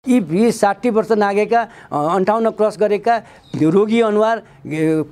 यी 60 वर्ष नागेका 58 क्रस गरेका रोगी अनुहार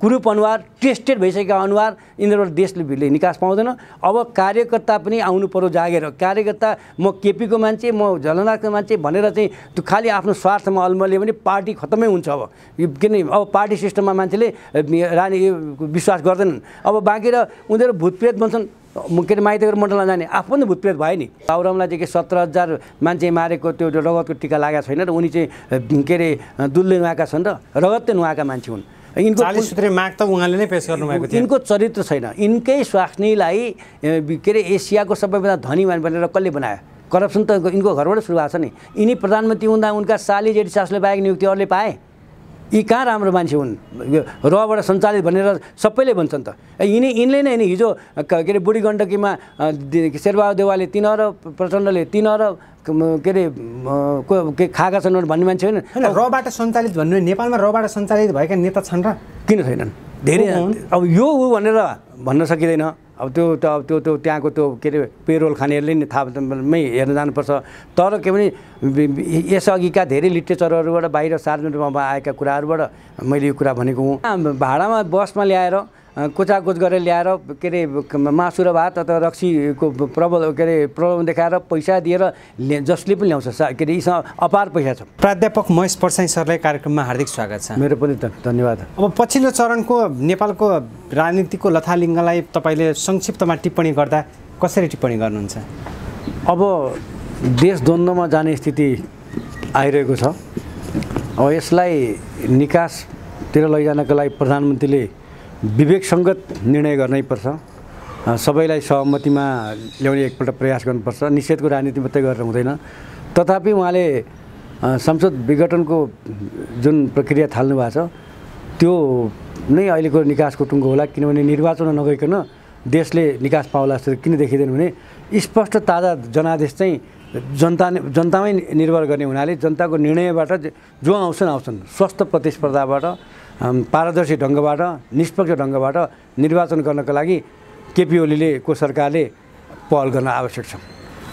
कुरूप अनुहार टेस्टेड भइसकेका अनुहार यिनीहरूबाट देशले निकास पाउँदैन। अब कार्यकर्ता पनि आउनु पर्यो जागेर। कार्यकर्ता म केपीको मान्छे म झलनाथको मान्छे भनेर चाहिँ त्यो खालि आफ्नो स्वार्थमा अल्मल्यो भने पार्टी खत्तमै हुन्छ। अब किनभने अब पार्टी सिस्टममा मान्छेले विश्वास गर्दैनन्। अब बाँकी र उनीहरू भूतप्रेत बन्छन् के अरे माइतीको मण्डलमा जाने आफू पनि भूतप्रेत भयो नि। बाबुरामलाई चाहिँ 17,000 मान्छे मारेको त्यो रगतको टिका लागेको छैन र उनी चाहिँ के अरे दुधले नुहाएका छन् र रगतले नुहाएका मान्छे हुन्। यिनको 40 सूत्रीय माग त उहाँले नै पेश गर्नुभएको थियो। यिनको चरित्र छैन। यिनकै स्वास्नीलाई के अरे एसियाको सबैभन्दा धनी भनेर कसले बनायो? करप्सन त यिनको घरबाट सुरु भएको छ नि। यिनी प्रधानमन्त्री हुँदा उनका साली जेठी सासुले बाहेक नियुक्ति अरूले पाए? यी कहाँ राम्रो मान्छे हुन्? रबाट सञ्चालित भनेर सबैले भन्छन् त। यिनले नै हिजो के अरे बुढी गण्डकीमा शेरबहादुर देवालले 3 अरब, प्रचण्डले 3 अरब के अरे खाएका छन् भन्ने मान्छे होइन। रबाट सञ्चालित भन्नु नेपालमा रबाट सञ्चालित भएका नेता छन् र किन छैनन्? धेरै। अब यो भनेर भन्न सकिँदैन। अब त्यो त्यहाँको त्यो के अरे पेरोल खानेहरूले नि थाहामै हेर्न जानुपर्छ। तर के भने यसअघिका धेरै लिटरेचरहरूबाट बाहिर सार्वजनिक रूपमा आएका कुराहरूबाट मैले यो कुरा भनेको हुँ। भाडामा बसमा ल्याएर कोचाकोच गरेर ल्याएर के अरे मासु र भात अथवा रक्सीको प्रलोभन देखाएर पैसा दिएर जसले पनि ल्याउँछ के अरे यीसँग अपार पैसा छ। प्राध्यापक महेश परसाई सरलाई कार्यक्रममा हार्दिक स्वागत छ। मेरो पनि धन्यवाद। अब पछिल्लो चरणको नेपालको राजनीतिको लथालिङ्गलाई तपाईँले संक्षिप्तमा टिप्पणी गर्दा कसरी टिप्पणी गर्नुहुन्छ? अब देश द्वन्द्वमा जाने स्थिति आइरहेको छ। अब यसलाई निकासतिर लैजानको लागि प्रधानमन्त्रीले विवेकसङ्गत निर्णय गर्नै पर्छ। सबैलाई सहमतिमा ल्याउने एकपल्ट प्रयास गर्नुपर्छ। निषेधको राजनीति मात्रै गरेर हुँदैन। तथापि उहाँले संसद विघटनको जुन प्रक्रिया थाल्नु भएको छ त्यो नै अहिलेको निकासको टुङ्गो होला। किनभने निर्वाचन नगइकन देशले निकास पाउला जस्तो किन देखिँदैन भने स्पष्ट ताजा जनादेश चाहिँ जनतामै निर्भर गर्ने हुनाले जनताको निर्णयबाट जो आउँछन् स्वस्थ प्रतिस्पर्धाबाट पारदर्शी ढङ्गबाट निष्पक्ष ढङ्गबाट निर्वाचन गर्नका लागि केपी ओलीले को सरकारले पहल गर्न आवश्यक छ।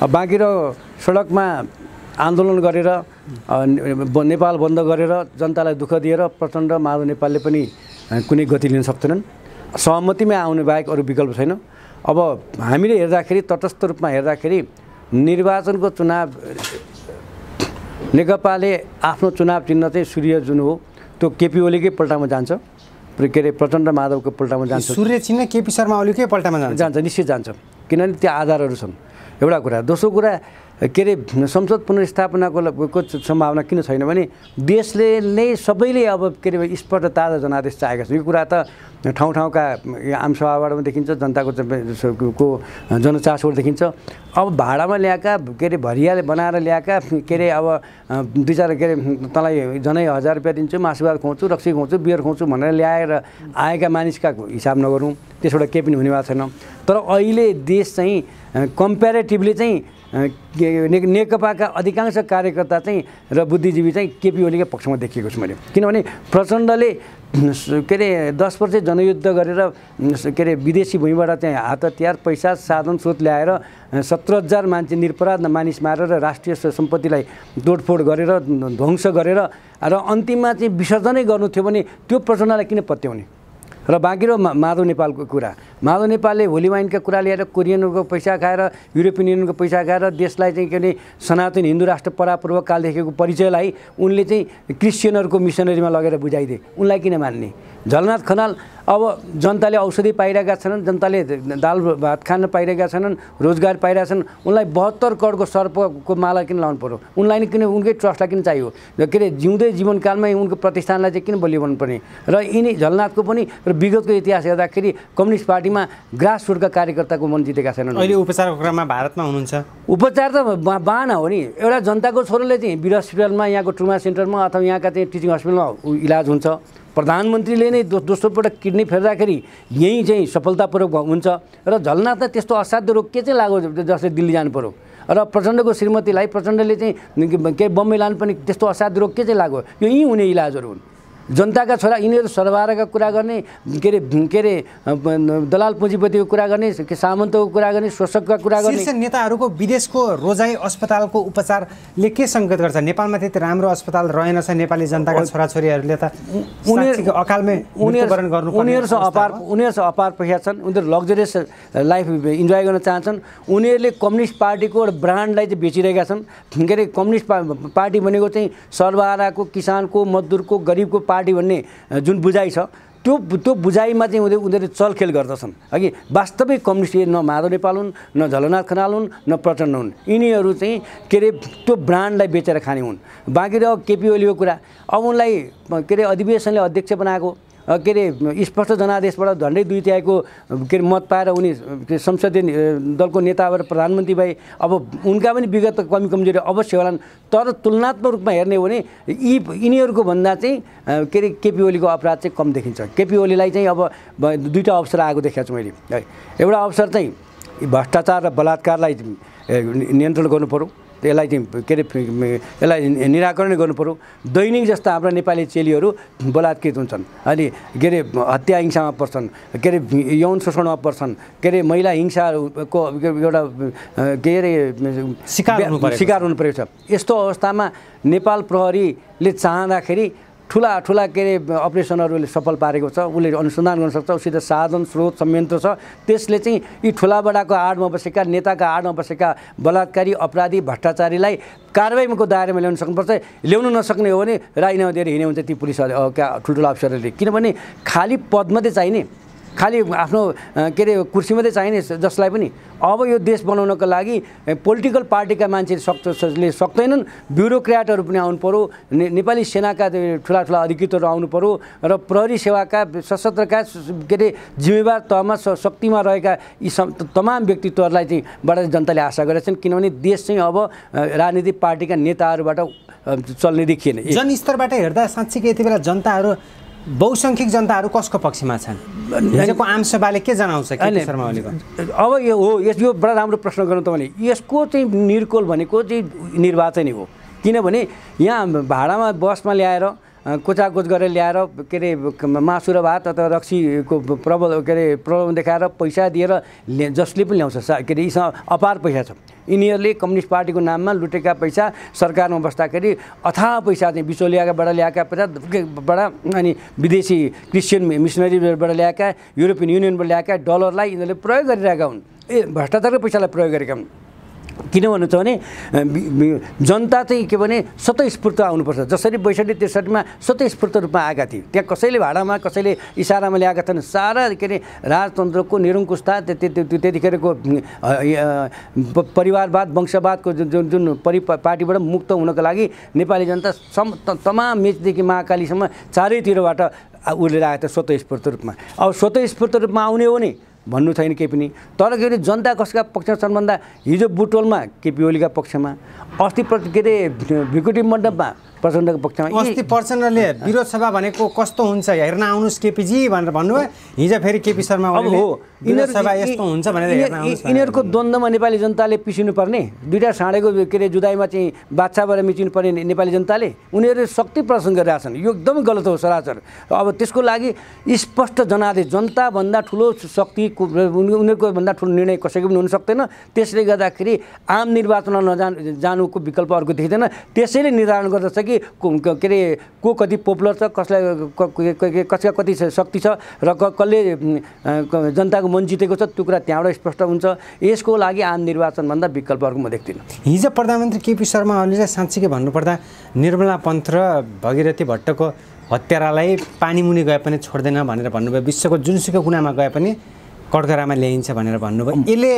अब बाँकी र सडकमा आन्दोलन गरेर नेपाल बन्द गरेर जनतालाई दुःख दिएर प्रचण्ड माधव नेपालले पनि कुनै गति लिन सक्दैनन्। सहमतिमै आउने बाहेक अरू विकल्प छैन। अब हामीले हेर्दाखेरि तटस्थ रूपमा हेर्दाखेरि निर्वाचनको चुनाव नेकपाले आफ्नो चुनाव चिन्ह चाहिँ सूर्य जुन हो त्यो केपी ओलीकै पल्टामा जान्छ। के अरे प्रचण्ड माधवको पल्टामा जान्छ। सूर्य चिन्ह केपी शर्मा ओलीकै पल्टामा जान्छ निश्चित जान्छ। किनभने त्यहाँ आधारहरू छन् एउटा कुरा। दोस्रो कुरा के अरे संसद पुनर्स्थापनाको सम्भावना किन छैन भने देशले नै सबैले अब के अरे स्पष्ट ताजा जनादेश चाहेका छन्। यो कुरा त ठाउँ ठाउँका आमसभाबाट पनि देखिन्छ, जनताको जनचासोबाट देखिन्छ। अब भाडामा ल्याएका के अरे भरियाले बनाएर ल्याएका के अरे अब 2-4 के अरे तँलाई जनै 1000 रुपियाँ दिन्छु, मासु भात खुवाउँछु, रक्सी खुवाउँछु, बियर खुवाउँछु भनेर ल्याएर आएका मानिसका हिसाब नगरौँ। त्यसबाट केही पनि हुने भएको छैन। तर अहिले देश चाहिँ कम्पेरेटिभली चाहिँ नेकपाका अधिकांश कार्यकर्ता चाहिँ र बुद्धिजीवी चाहिँ केपी ओलीकै पक्षमा देखिएको छु मैले। किनभने प्रचण्डले के अरे 10 वर्ष जनयुद्ध गरेर के अरे विदेशी भूमिबाट चाहिँ हात हतियार पैसा साधन स्रोत ल्याएर 17,000 मान्छे निरपराध मानिस मारेर राष्ट्रिय सम्पत्तिलाई तोडफोड गरेर ध्वंस गरेर र अन्तिममा चाहिँ विसर्जनै गर्नु थियो भने त्यो प्रचण्डलाई किन पत्याउने? र बाँकी र माधव नेपालको कुरा, माधव नेपालले होली वाइनका कुरा लिएर कोरियनको पैसा खाएर युरोपियन युनियनको पैसा खाएर देशलाई चाहिँ के अरे सनातन हिन्दू राष्ट्र परापूर्व कालदेखिको परिचयलाई उनले चाहिँ क्रिस्चियनहरूको मिसनरीमा लगेर बुझाइदिए। उनलाई किन मान्ने? झलनाथ खनाल अब जनताले औषधि पाइरहेका छन्, जनताले दाल भात खान पाइरहेका छन्, रोजगार पाइरहेका छन्। उनलाई 72 करोडको सर्पको माला किन लाउनु पर्यो? उनलाई नै किन उनकै ट्रस्टलाई किन चाहियो? के अरे जिउँदै जीवनकालमै उनको प्रतिष्ठानलाई चाहिँ किन बलियो भन्नुपर्ने? र यिनी झलनाथको पनि र विगतको इतिहास हेर्दाखेरि कम्युनिस्ट पार्टीमा ग्रासरुटका कार्यकर्ताको मन जितेका छैनन्। अहिले उपचारको क्रममा भारतमा हुनुहुन्छ। उपचार त बाहना हो नि। एउटा जनताको छोरोले चाहिँ वीर हस्पिटलमा, यहाँको ट्रुमा सेन्टरमा अथवा यहाँका चाहिँ टिचिङ हस्पिटलमा इलाज हुन्छ। प्रधानमन्त्रीले नै दोस्रो पटक किडनी फेर्दाखेरि यहीँ चाहिँ सफलतापूर्वक हुन्छ। र झलनाथलाई त्यस्तो असाध्य रोग के चाहिँ लाग्यो जसले दिल्ली जानु पर्यो? र प्रचण्डको श्रीमतीलाई प्रचण्डले चाहिँ के बम्बई लानु पनि त्यस्तो असाध्य रोग के चाहिँ लाग्यो? यो यहीँ हुने इलाजहरू हुन्। जनताका छोरा यिनीहरू सरबारका कुरा गर्ने के अरे दलाल पुँजीपतिको कुरा गर्ने सामन्तको कुरा गर्ने शोषकका कुरा गर्ने शीर्ष नेताहरूको विदेशको रोजाइ अस्पतालको उपचारले के सङ्केत गर्छ? नेपालमा त्यति राम्रो अस्पताल रहेनछ, नेपाली जनताका छोराछोरीहरूले त अकालमै मृत्युवरण गर्नुपर्ने उनीहरूसँग अपार पैसा छन्, उनीहरू लग्जरियस लाइफ इन्जोय गर्न चाहन्छन्। उनीहरूले कम्युनिस्ट पार्टीको ब्रान्डलाई चाहिँ बेचिरहेका छन्। के अरे कम्युनिस्ट पार्टी भनेको चाहिँ सर्वहाराको, किसानको, मजदुरको, गरिबको पार्टी भन्ने जुन बुझाइ छ त्यो बुझाइमा चाहिँ उनीहरूले चलखेल गर्दछन्। अघि वास्तविक कम्युनिस्ट न माधव नेपाल हुन्, न झलनाथ खनाल हुन्, न प्रचण्ड हुन्। यिनीहरू चाहिँ के अरे त्यो ब्रान्डलाई बेचेर खाने हुन्। बाँकी रह्यो केपी ओलीको कुरा, अब उनलाई के अरे अधिवेशनले अध्यक्ष बनाएको, के अरे स्पष्ट जनादेशबाट झन्डै 2/3 के अरे मत पाएर उनी संसदीय दलको नेता भएर प्रधानमन्त्री भए। अब उनका पनि विगत कमी कमजोरी अवश्य होलान्, तर तुलनात्मक रूपमा हेर्ने हो भने यिनीहरूको भन्दा चाहिँ के अरे केपी ओलीको अपराध चाहिँ कम देखिन्छ। केपी ओलीलाई चाहिँ अब दुईवटा अवसर आएको देखेको छु मैले। एउटा अवसर चाहिँ भ्रष्टाचार र बलात्कारलाई नियन्त्रण गर्नु पऱ्यो, यसलाई चाहिँ के अरे यसलाई निराकरण गर्नु पऱ्यो। दैनिक जस्ता हाम्रा नेपाली चेलीहरू बलात्कृत हुन्छन्, अनि के अरे हत्या हिंसामा पर्छन्, के अरे यौन शोषणमा पर्छन्, के अरे महिला हिंसाको एउटा के अरे शिकार हुनु परेको छ। यस्तो अवस्थामा नेपाल प्रहरीले चाहँदाखेरि ठुला के अरे अपरेसनहरूले सफल पारेको छ। उसले अनुसन्धान गर्न सक्छ, उसित साधन स्रोत संयन्त्र छ। त्यसले चाहिँ यी ठुला बडाको आडमा बसेका, नेताका आडमा बसेका बलात्कारी, अपराधी, भ्रष्टाचारीलाई कारबाहीको दायरामा ल्याउन सक्नुपर्छ। ल्याउनु नसक्ने हो भने राजीनामा दिएर हिँड्ने हुन्छ ती पुलिस ठुल्ठुला अफिसरहरूले। किनभने खालि पद मात्रै चाहिने, खालि आफ्नो के अरे कुर्सी मात्रै चाहिने जसलाई पनि अब यो देश बनाउनको लागि पोलिटिकल पार्टीका मान्छेले सक्दैनन्, ब्युरोक्र्याटहरू पनि आउनु पऱ्यो, नेपाली सेनाका ठुला अधिकृतहरू आउनु पऱ्यो, र प्रहरी सेवाका सशस्त्रका के अरे जिम्मेवार तहमा शक्तिमा रहेका यी तमाम व्यक्तित्वहरूलाई चाहिँ बाट जनताले आशा गरेका छन्। किनभने देश चाहिँ अब राजनीतिक पार्टीका नेताहरूबाट चल्ने देखिएन। जनस्तरबाट हेर्दा साँच्चीकै यति बेला जनताहरू, बहुसङ्ख्यक जनताहरू कसको पक्षमा छन्? हिजोको आमसभाले के जनाउँछ केपी शर्मा ओलीको? अब यो हो, यो बडा राम्रो प्रश्न गर्नु तपाईँले। यसको चाहिँ निर्कोल भनेको चाहिँ निर्वाचन हो। किनभने यहाँ भाडामा बसमा ल्याएर कोचाकोच गरेर ल्याएर के अरे मासु र भात अथवा रक्सीको प्रलोभन देखाएर पैसा दिएर जसले पनि ल्याउँछ, के अरे यीसँग अपार पैसा छ। यिनीहरूले कम्युनिस्ट पार्टीको नाममा लुटेका पैसा सरकारमा बस्दाखेरि अथाह पैसा चाहिँ बिचौलियाबाट ल्याएका पैसाबाट, अनि विदेशी क्रिस्चियन मिसनरीबाट ल्याएका, युरोपियन युनियनबाट ल्याएका डलरलाई यिनीहरूले प्रयोग गरिरहेका हुन्। भ्रष्टाचारको पैसालाई प्रयोग गरेका हुन्। किन भन्नु छ भने जनता चाहिँ के भने स्वतःस्फूर्त आउनुपर्छ। जसरी 62-63 स्वतःस्फूर्त रूपमा आएका थिए, त्यहाँ कसैले भाडामा कसैले इसारामा ल्याएका थिएन। सारा के अरे राजतन्त्रको निरङ्कुशता, त्यतिखेरको परिवारवाद, वंशवादको जुन पार्टीबाट मुक्त हुनको लागि नेपाली जनता तमाम मेचदेखि महाकालीसम्म चारैतिरबाट उर्लेर आएको थियो स्वतःस्फूर्त रूपमा। अब स्वतःस्फूर्त रूपमा आउने हो भने भन्नु छैन केही पनि। तर के अरे जनता कसका पक्षमा छन् भन्दा हिजो बुटोलमा केपी ओलीका पक्षमा, अस्ति के अरे भिकुटी मण्डपमा प्रचण्डको पक्षमा। अस्ति प्रचण्डले विरोध सभा भनेको कस्तो हुन्छ हेर्न आउनुहोस् केपीजी भनेर भन्नुभयो, हिजो फेरि केपी शर्मा ओलीले विरोध सभा यस्तो हुन्छ भनेर हेर्न आउनुहोस्। यिनीहरूको द्वन्द्वमा नेपाली जनताले पिसिनु पर्ने, दुईवटा साँडेको के अरे जुदाईमा चाहिँ बादशाहबाट मिचिनु पर्ने नेपाली जनताले उनीहरूले शक्ति प्रदर्शन गरिरहेछन्। यो एकदमै गलत हो सरासर। अब त्यसको लागि स्पष्ट जनादेश, जनताभन्दा ठुलो शक्ति उनीहरूको भन्दा ठुलो निर्णय कसैको पनि हुन सक्दैन। त्यसले गर्दाखेरि आम निर्वाचनमा जानुको विकल्प अर्को देखिँदैन। त्यसैले निर्धारण गर्दछ कि के अरे को कति पपुलर छ, कसका कति शक्ति छ र कसले जनताको मन जितेको छ, त्यो कुरा त्यहाँबाट स्पष्ट हुन्छ। यसको लागि आम निर्वाचनभन्दा विकल्प अर्को म देख्दिनँ। हिजो प्रधानमन्त्री केपी शर्मा ओलीले चाहिँ साँच्चीकै भन्नुपर्दा निर्मला पन्त र भगीरथी भट्टको हत्यारालाई पानीमुनि गए पनि छोड्दैन भनेर भन्नुभयो। विश्वको जुनसुकै कुनामा गए पनि कटघरामा ल्याइन्छ भनेर भन्नुभयो। यसले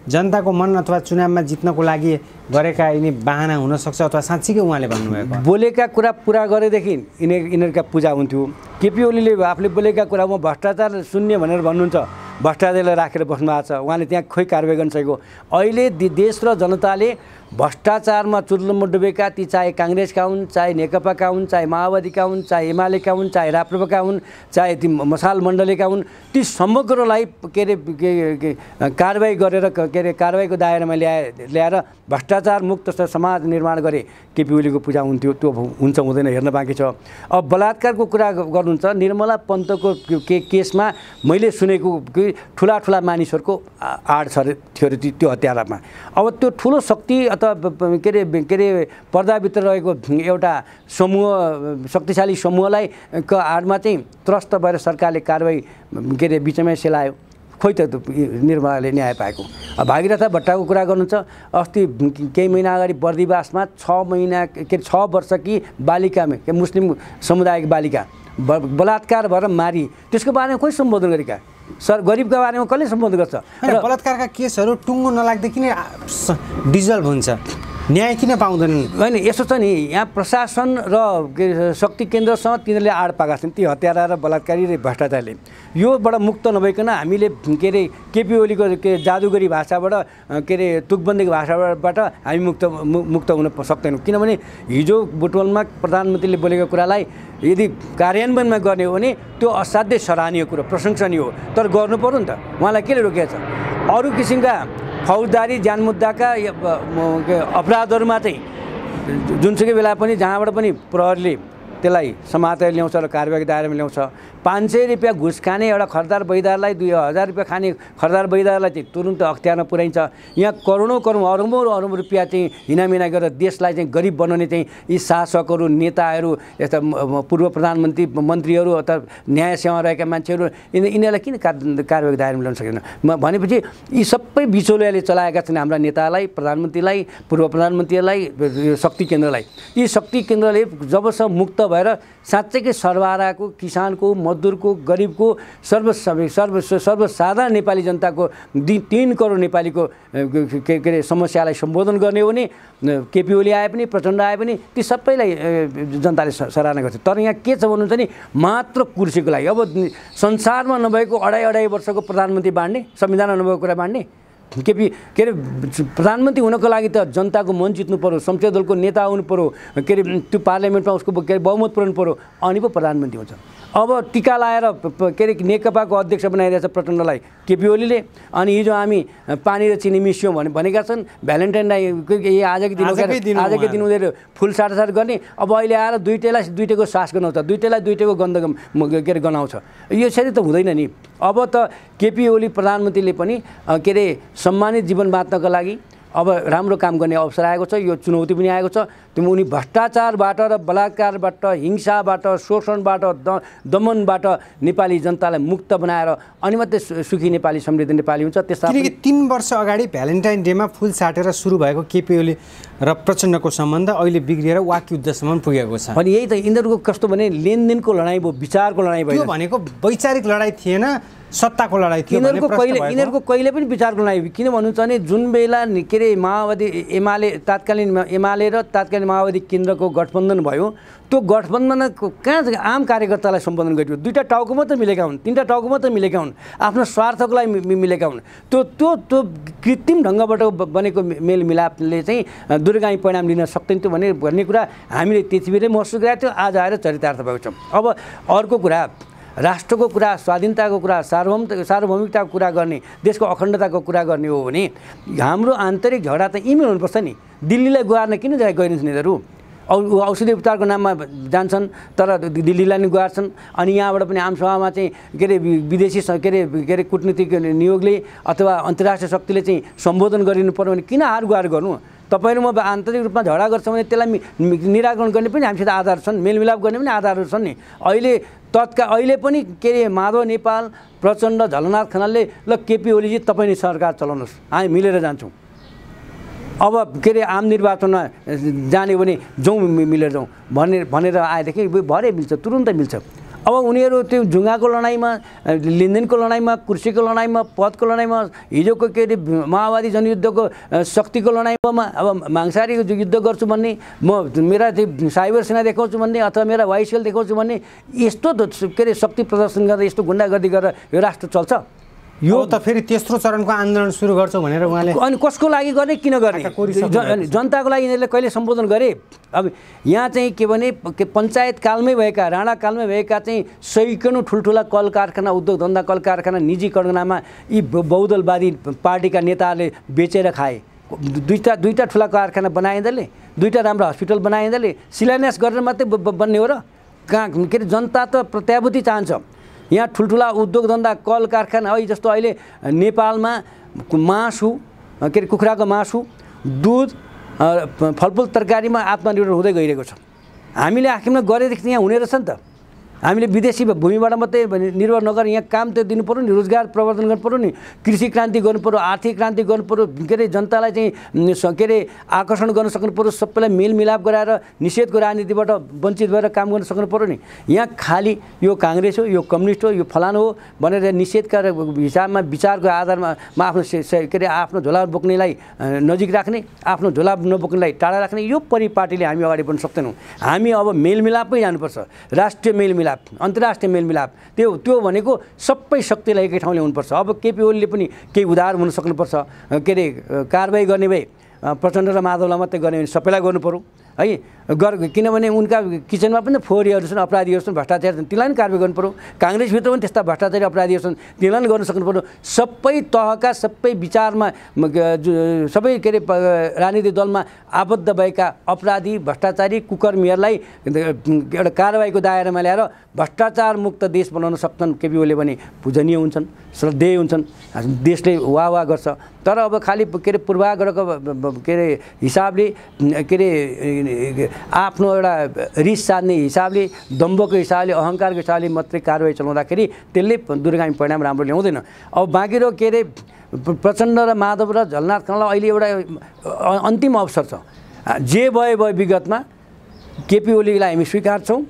जनताको मन अथवा चुनावमा जित्नको लागि गरेका यिनी बाहना हुनसक्छ अथवा साँच्चीकै उहाँले भन्नुभएको बोलेका कुरा पुरा गरेदेखि यिनीहरूका पूजा हुन्थ्यो। केपी ओलीले आफूले बोलेका कुरा म भ्रष्टाचार शून्य भनेर भन्नुहुन्छ, भ्रष्टाचारलाई राखेर बस्नु भएको छ। उहाँले त्यहाँ खोइ कारबाही गर्न सकेको। अहिले देश र जनताले भ्रष्टाचारमा चुर्लुममा डुबेका ती चाहे काङ्ग्रेसका हुन्, चाहे नेकपाका हुन्, चाहे माओवादीका हुन्, चाहे एमालेका हुन्, चाहे राप्रपाका हुन्, चाहे ती मसाल मण्डलीका हुन्, ती समग्रलाई कारबाही गरेर कारबाहीको दायरामा ल्याएर भ्रष्टाचार मुक्त समाज निर्माण गरे केपी ओलीको पूजा हुन्थ्यो। त्यो हुन्छ हुँदैन हेर्न बाँकी छ। अब बलात्कारको कुरा गर्नुहुन्छ, निर्मला पन्तको केसमा मैले सुनेको कि ठुला मानिसहरूको आड थियो अरे त्यो हत्यारामा। अब त्यो ठुलो शक्ति अथवा के अरे पर्दाभित्र रहेको एउटा समूह, शक्तिशाली समूहलाई को आडमा चाहिँ त्रस्त भएर सरकारले कारबाही के अरे बिचमै सेलायो। खोइ त निर्मलाले न्याय पाएको। भागीरथ भट्टको कुरा गर्नुहुन्छ, अस्ति केही महिना अगाडि बर्दिवासमा 6 वर्षकी बालिकामा मुस्लिम समुदायको बालिका बलात्कार भएर मारी, त्यसको बारेमा कोही सम्बोधन गरेका? गरिबका बारेमा कसले सम्बोधन गर्छ? र बलात्कारका केसहरू टुङ्गो नलाग्दै किन डिजल्भ हुन्छ, न्याय किन पाउँदैनन्? होइन, यसो छ नि, यहाँ प्रशासन र शक्ति केन्द्रसँग तिनीहरूले आड पाएका छन्, ती हत्यारा र बलात्कारी र भ्रष्टाचारले। योबाट मुक्त नभइकन हामीले के अरे केपी ओलीको जादुगरी भाषाबाट के अरे तुकबन्दीको भाषाबाट हामी मुक्त हुन सक्दैनौँ। किनभने हिजो बुटवलमा प्रधानमन्त्रीले बोलेको कुरालाई यदि कार्यान्वयनमा गर्ने हो भने त्यो असाध्यै सराहनीय कुरो, प्रशंसनीय हो। तर गर्नु पर्यो नि त, उहाँलाई केले रोकेको छ? अरू किसिमका फौजदारी जानमुद्दाका अपराधहरूमा चाहिँ जुनसुकै बेला पनि जहाँबाट पनि प्रहरीले त्यसलाई समातेर ल्याउँछ र कारबाहीको दायरामा ल्याउँछ। 500 रुपियाँ घुस खाने एउटा खरदार बैदारलाई 2000 रुपियाँ खाने खरदार बैदारलाई चाहिँ तुरुन्त अख्तियारमा पुर्याइन्छ। यहाँ करोडौँ अरबौँ रुपियाँ चाहिँ हिनामिना गरेर देशलाई चाहिँ गरिब बनाउने चाहिँ यी शासकहरू, नेताहरू, यस्ता पूर्व प्रधानमन्त्री, मन्त्रीहरू अथवा न्याय सेवा रहेका मान्छेहरू यिनीहरूलाई किन कारबाहीको दायरामा ल्याउन सकेन? भनेपछि यी सबै बिचौलियाले चलाएका छन् हाम्रा नेतालाई, प्रधानमन्त्रीलाई, पूर्व प्रधानमन्त्रीलाई, शक्ति केन्द्रलाई। यी शक्ति केन्द्रले जबसम्म मुक्त भएर साँच्चैकै सर्वहाराको, किसानको, मजदुरको, गरिबको, सर्वसाधारण नेपाली जनताको 3 करोड नेपालीको के अरे समस्यालाई सम्बोधन गर्ने हो भने केपी ओली आए पनि, प्रचण्ड आए पनि ती सबैलाई जनताले सराहना गर्छ। तर यहाँ के छ भन्नुहुन्छ नि, मात्र कुर्सीको लागि। अब संसारमा नभएको 2.5 वर्षको प्रधानमन्त्री बाँड्ने, संविधानमा नभएको कुरा बाँड्ने? केपी के अरे प्रधानमन्त्री हुनको लागि त जनताको मन जित्नु पर्यो, संसदीय दलको नेता हुनु पर्यो, के अरे त्यो पार्लियामेन्टमा उसको के अरे बहुमत पुर्याउनु पर्यो, अनि पो प्रधानमन्त्री हुन्छ। अब टिका लाएर के अरे नेकपाको अध्यक्ष बनाइरहेछ प्रचण्डलाई केपी ओलीले। अनि हिजो हामी पानी र चिनी मिस्यौँ भनेका छन्। भ्यालेन्टाइन डे आजकै दिन उनीहरू फुल साटासाट गर्ने। अब अहिले आएर दुईटैको सास गनाउँछ, दुईटैको गन्ध के अरे गनाउँछ। यसरी त हुँदैन नि। अब त केपी ओली प्रधानमन्त्रीले पनि के अरे सम्मानित जीवन बाँच्नको लागि अब राम्रो काम गर्ने अवसर आएको छ। यो चुनौती पनि आएको छ। उनी भ्रष्टाचारबाट र बलात्कारबाट, हिंसाबाट, शोषणबाट, दमनबाट नेपाली जनतालाई मुक्त बनाएर अनि मात्रै सुखी नेपाली, समृद्ध नेपाली हुन्छ। त्यसमा किनकि 3 वर्ष अगाडि भ्यालेन्टाइन डेमा फुल साटेर सुरु भएको केपी ओली र प्रचण्डको सम्बन्ध अहिले बिग्रिएर वाकयुद्धसम्म पुगेको छ। अनि यही त यिनीहरूको कस्तो भने लेनदेनको लडाइँ भयो, विचारको लडाइँ भयो। त्यो भनेको वैचारिक लडाइँ थिएन, सत्ताको लडाइँ थियो। यिनीहरूको कहिले पनि विचारको लडाइँ। किन भन्नुहुन्छ भने जुन बेला के अरे माओवादी तत्कालीन एमाले र तत्कालीन माओवादी केन्द्रको गठबन्धन भयो, त्यो गठबन्धनको कहाँ आम कार्यकर्तालाई सम्बोधन गरियो? 2टा टाउको मात्र मिलेका हुन्, 3टा टाउको मात्र मिलेका हुन्, आफ्नो स्वार्थको लागि मिलेका हुन्। त्यो कृत्रिम ढङ्गबाट बनेको मेलमिलापले चाहिँ दूरगामी परिणाम लिन सक्दैन थियो भन्ने कुरा हामीले त्यतिबेरै महसुस गरेका थियौँ। आज आएर चरितार्थ भएको छ। अब अर्को कुरा, राष्ट्रको कुरा, स्वाधीनताको कुरा, सार्वभौमिकताको कुरा गर्ने, देशको अखण्डताको कुरा गर्ने हो भने हाम्रो आन्तरिक झगडा त यहीँ हुनुपर्छ नि। दिल्लीलाई गुहार्न किन गइरहन्छन् यिनीहरू? औषधि उपचारको नाममा जान्छन् तर दिल्लीलाई नि गुहार्छन्। अनि यहाँबाट पनि आमसभामा चाहिँ के अरे विदेशी के अरे कुटनीतिक नियोगले अथवा अन्तर्राष्ट्रिय शक्तिले चाहिँ सम्बोधन गरिनु पर्यो भने किन हार गुहार गर्नु? तपाईहरु म आन्तरिक रूपमा झगडा गर्छ भने त्यसलाई निराकरण गर्ने पनि हामीसित आधार छन्, मेलमिलाप गर्ने पनि आधारहरू छन् नि। अहिले पनि के अरे माधव नेपाल, प्रचण्ड, झलनाथ खनालले ल केपी ओलीजी तपाईँ नै सरकार चलाउनुहोस्, हामी मिलेर जान्छौँ। अब के अरे आम निर्वाचनमा जाने भने जाउँ, मिलेर जाउँ भनेर आएदेखि भरे मिल्छ, तुरुन्तै मिल्छ। अब उनीहरू त्यो जुङ्गाको लडाइँमा, लेनदेनको लडाइँमा, कुर्सीको लडाइँमा, पदको लडाइँमा, हिजोको के अरे माओवादी जनयुद्धको शक्तिको लडाइँमा अब मांसाहारीको युद्ध गर्छु भन्ने, म मेरा चाहिँ साइबर सेना देखाउँछु भन्ने अथवा मेरा वाइसेल देखाउँछु भन्ने, यस्तो के अरे शक्ति प्रदर्शन गरेर यस्तो गुन्डागर्दी गरेर यो राष्ट्र चल्छ? यो त फेरि तेस्रो चरणको आन्दोलन सुरु गर्छौँ भनेर उहाँले अनि कसको लागि गर्ने किन गर्ने जनताको लागि यिनीहरूले कहिले सम्बोधन गरे अब यहाँ चाहिँ के भने पञ्चायत कालमै भएका राणा कालमै भएका चाहिँ सैकौँ ठुल्ठुला कल कारखाना उद्योग धन्दा कल कारखाना निजीकरणमा यी बहुदलवादी पार्टीका नेताहरूले बेचेर खाए दुईटा ठुला कारखाना बनाइँदाले दुईटा राम्रो हस्पिटल बनाइँदाले शिलान्यास गरेर मात्रै बन्ने हो र कहाँ के अरे जनता त प्रत्याभूति चाहन्छ यहाँ ठुल्ठुला उद्योग धन्दा कल कारखाना जस्तो अहिले नेपालमा मासु के अरे कुखुराको मासु दुध फलफुल तरकारीमा आत्मनिर्भर हुँदै गइरहेको छ हामीले आखिरमा गरेदेखि यहाँ हुने रहेछ नि त हामीले विदेशी भूमिबाट मात्रै निर्भर नगरेर यहाँ काम त दिनु पर्यो नि रोजगार प्रवर्धन गर्नु पर्यो नि कृषि क्रान्ति गर्नु पर्यो आर्थिक क्रान्ति गर्नु पर्यो के अरे जनतालाई चाहिँ के अरे आकर्षण गर्न सक्नु पर्यो सबैलाई मेलमिलाप गराएर निषेधको राजनीतिबाट वञ्चित भएर काम गर्न सक्नु पर्यो नि यहाँ खालि यो काङ्ग्रेस हो यो कम्युनिस्ट हो यो फलानु हो भनेर निषेधका हिसाबमा विचारको आधारमा आफ्नो के अरे आफ्नो झोला बोक्नेलाई नजिक राख्ने आफ्नो झोला नबोक्नेलाई टाढा राख्ने यो परिपाटीले हामी अगाडि बढ्न सक्दैनौँ हामी अब मेलमिलापमै जानुपर्छ राष्ट्रिय मेलमिलाप अन्तर्राष्ट्रिय मेलमिलाप त्यो भनेको सबै शक्तिलाई एकै ठाउँ ल्याउनुपर्छ अब केपी ओलीले पनि केही उदार हुन सक्नुपर्छ के अरे कारबाही गर्ने भए प्रचण्ड र माधवलाई मात्रै गर्ने भने सबैलाई गर्नु पर्यो है किनभने उनका किचनमा पनि फोहोरीहरू छन् अपराधीहरू छन् भ्रष्टाचारी छन् तिनीलाई पनि कारबाही गर्नु पर्यो काङ्ग्रेसभित्र पनि त्यस्ता भ्रष्टाचारी अपराधीहरू छन् तिनीलाई पनि गर्न सक्नु पर्यो सबै तहका सबै विचारमा सबै के अरे राजनीतिक दलमा आबद्ध भएका अपराधी भ्रष्टाचारी कुकर्मीहरूलाई एउटा कारबाहीको दायरामा ल्याएर भ्रष्टाचार मुक्त देश बनाउन सक्छन् केपी ओलीले भने पूजनीय हुन्छन् श्रद्धेय हुन्छन् देशले वाह गर्छ तर अब खालि के अरे पूर्वाग्रहको के अरे हिसाबले के अरे आफ्नो एउटा रिस साध्ने हिसाबले दम्भको हिसाबले अहङ्कारको हिसाबले मात्रै कारबाही चलाउँदाखेरि त्यसले दूरगामी परिणाम राम्रो ल्याउँदैन अब बाँकी र के अरे प्रचण्ड र माधव र झलनाथ खनाललाई अहिले एउटा अन्तिम अवसर छ जे भयो विगतमा केपी ओलीलाई हामी स्वीकार्छौँ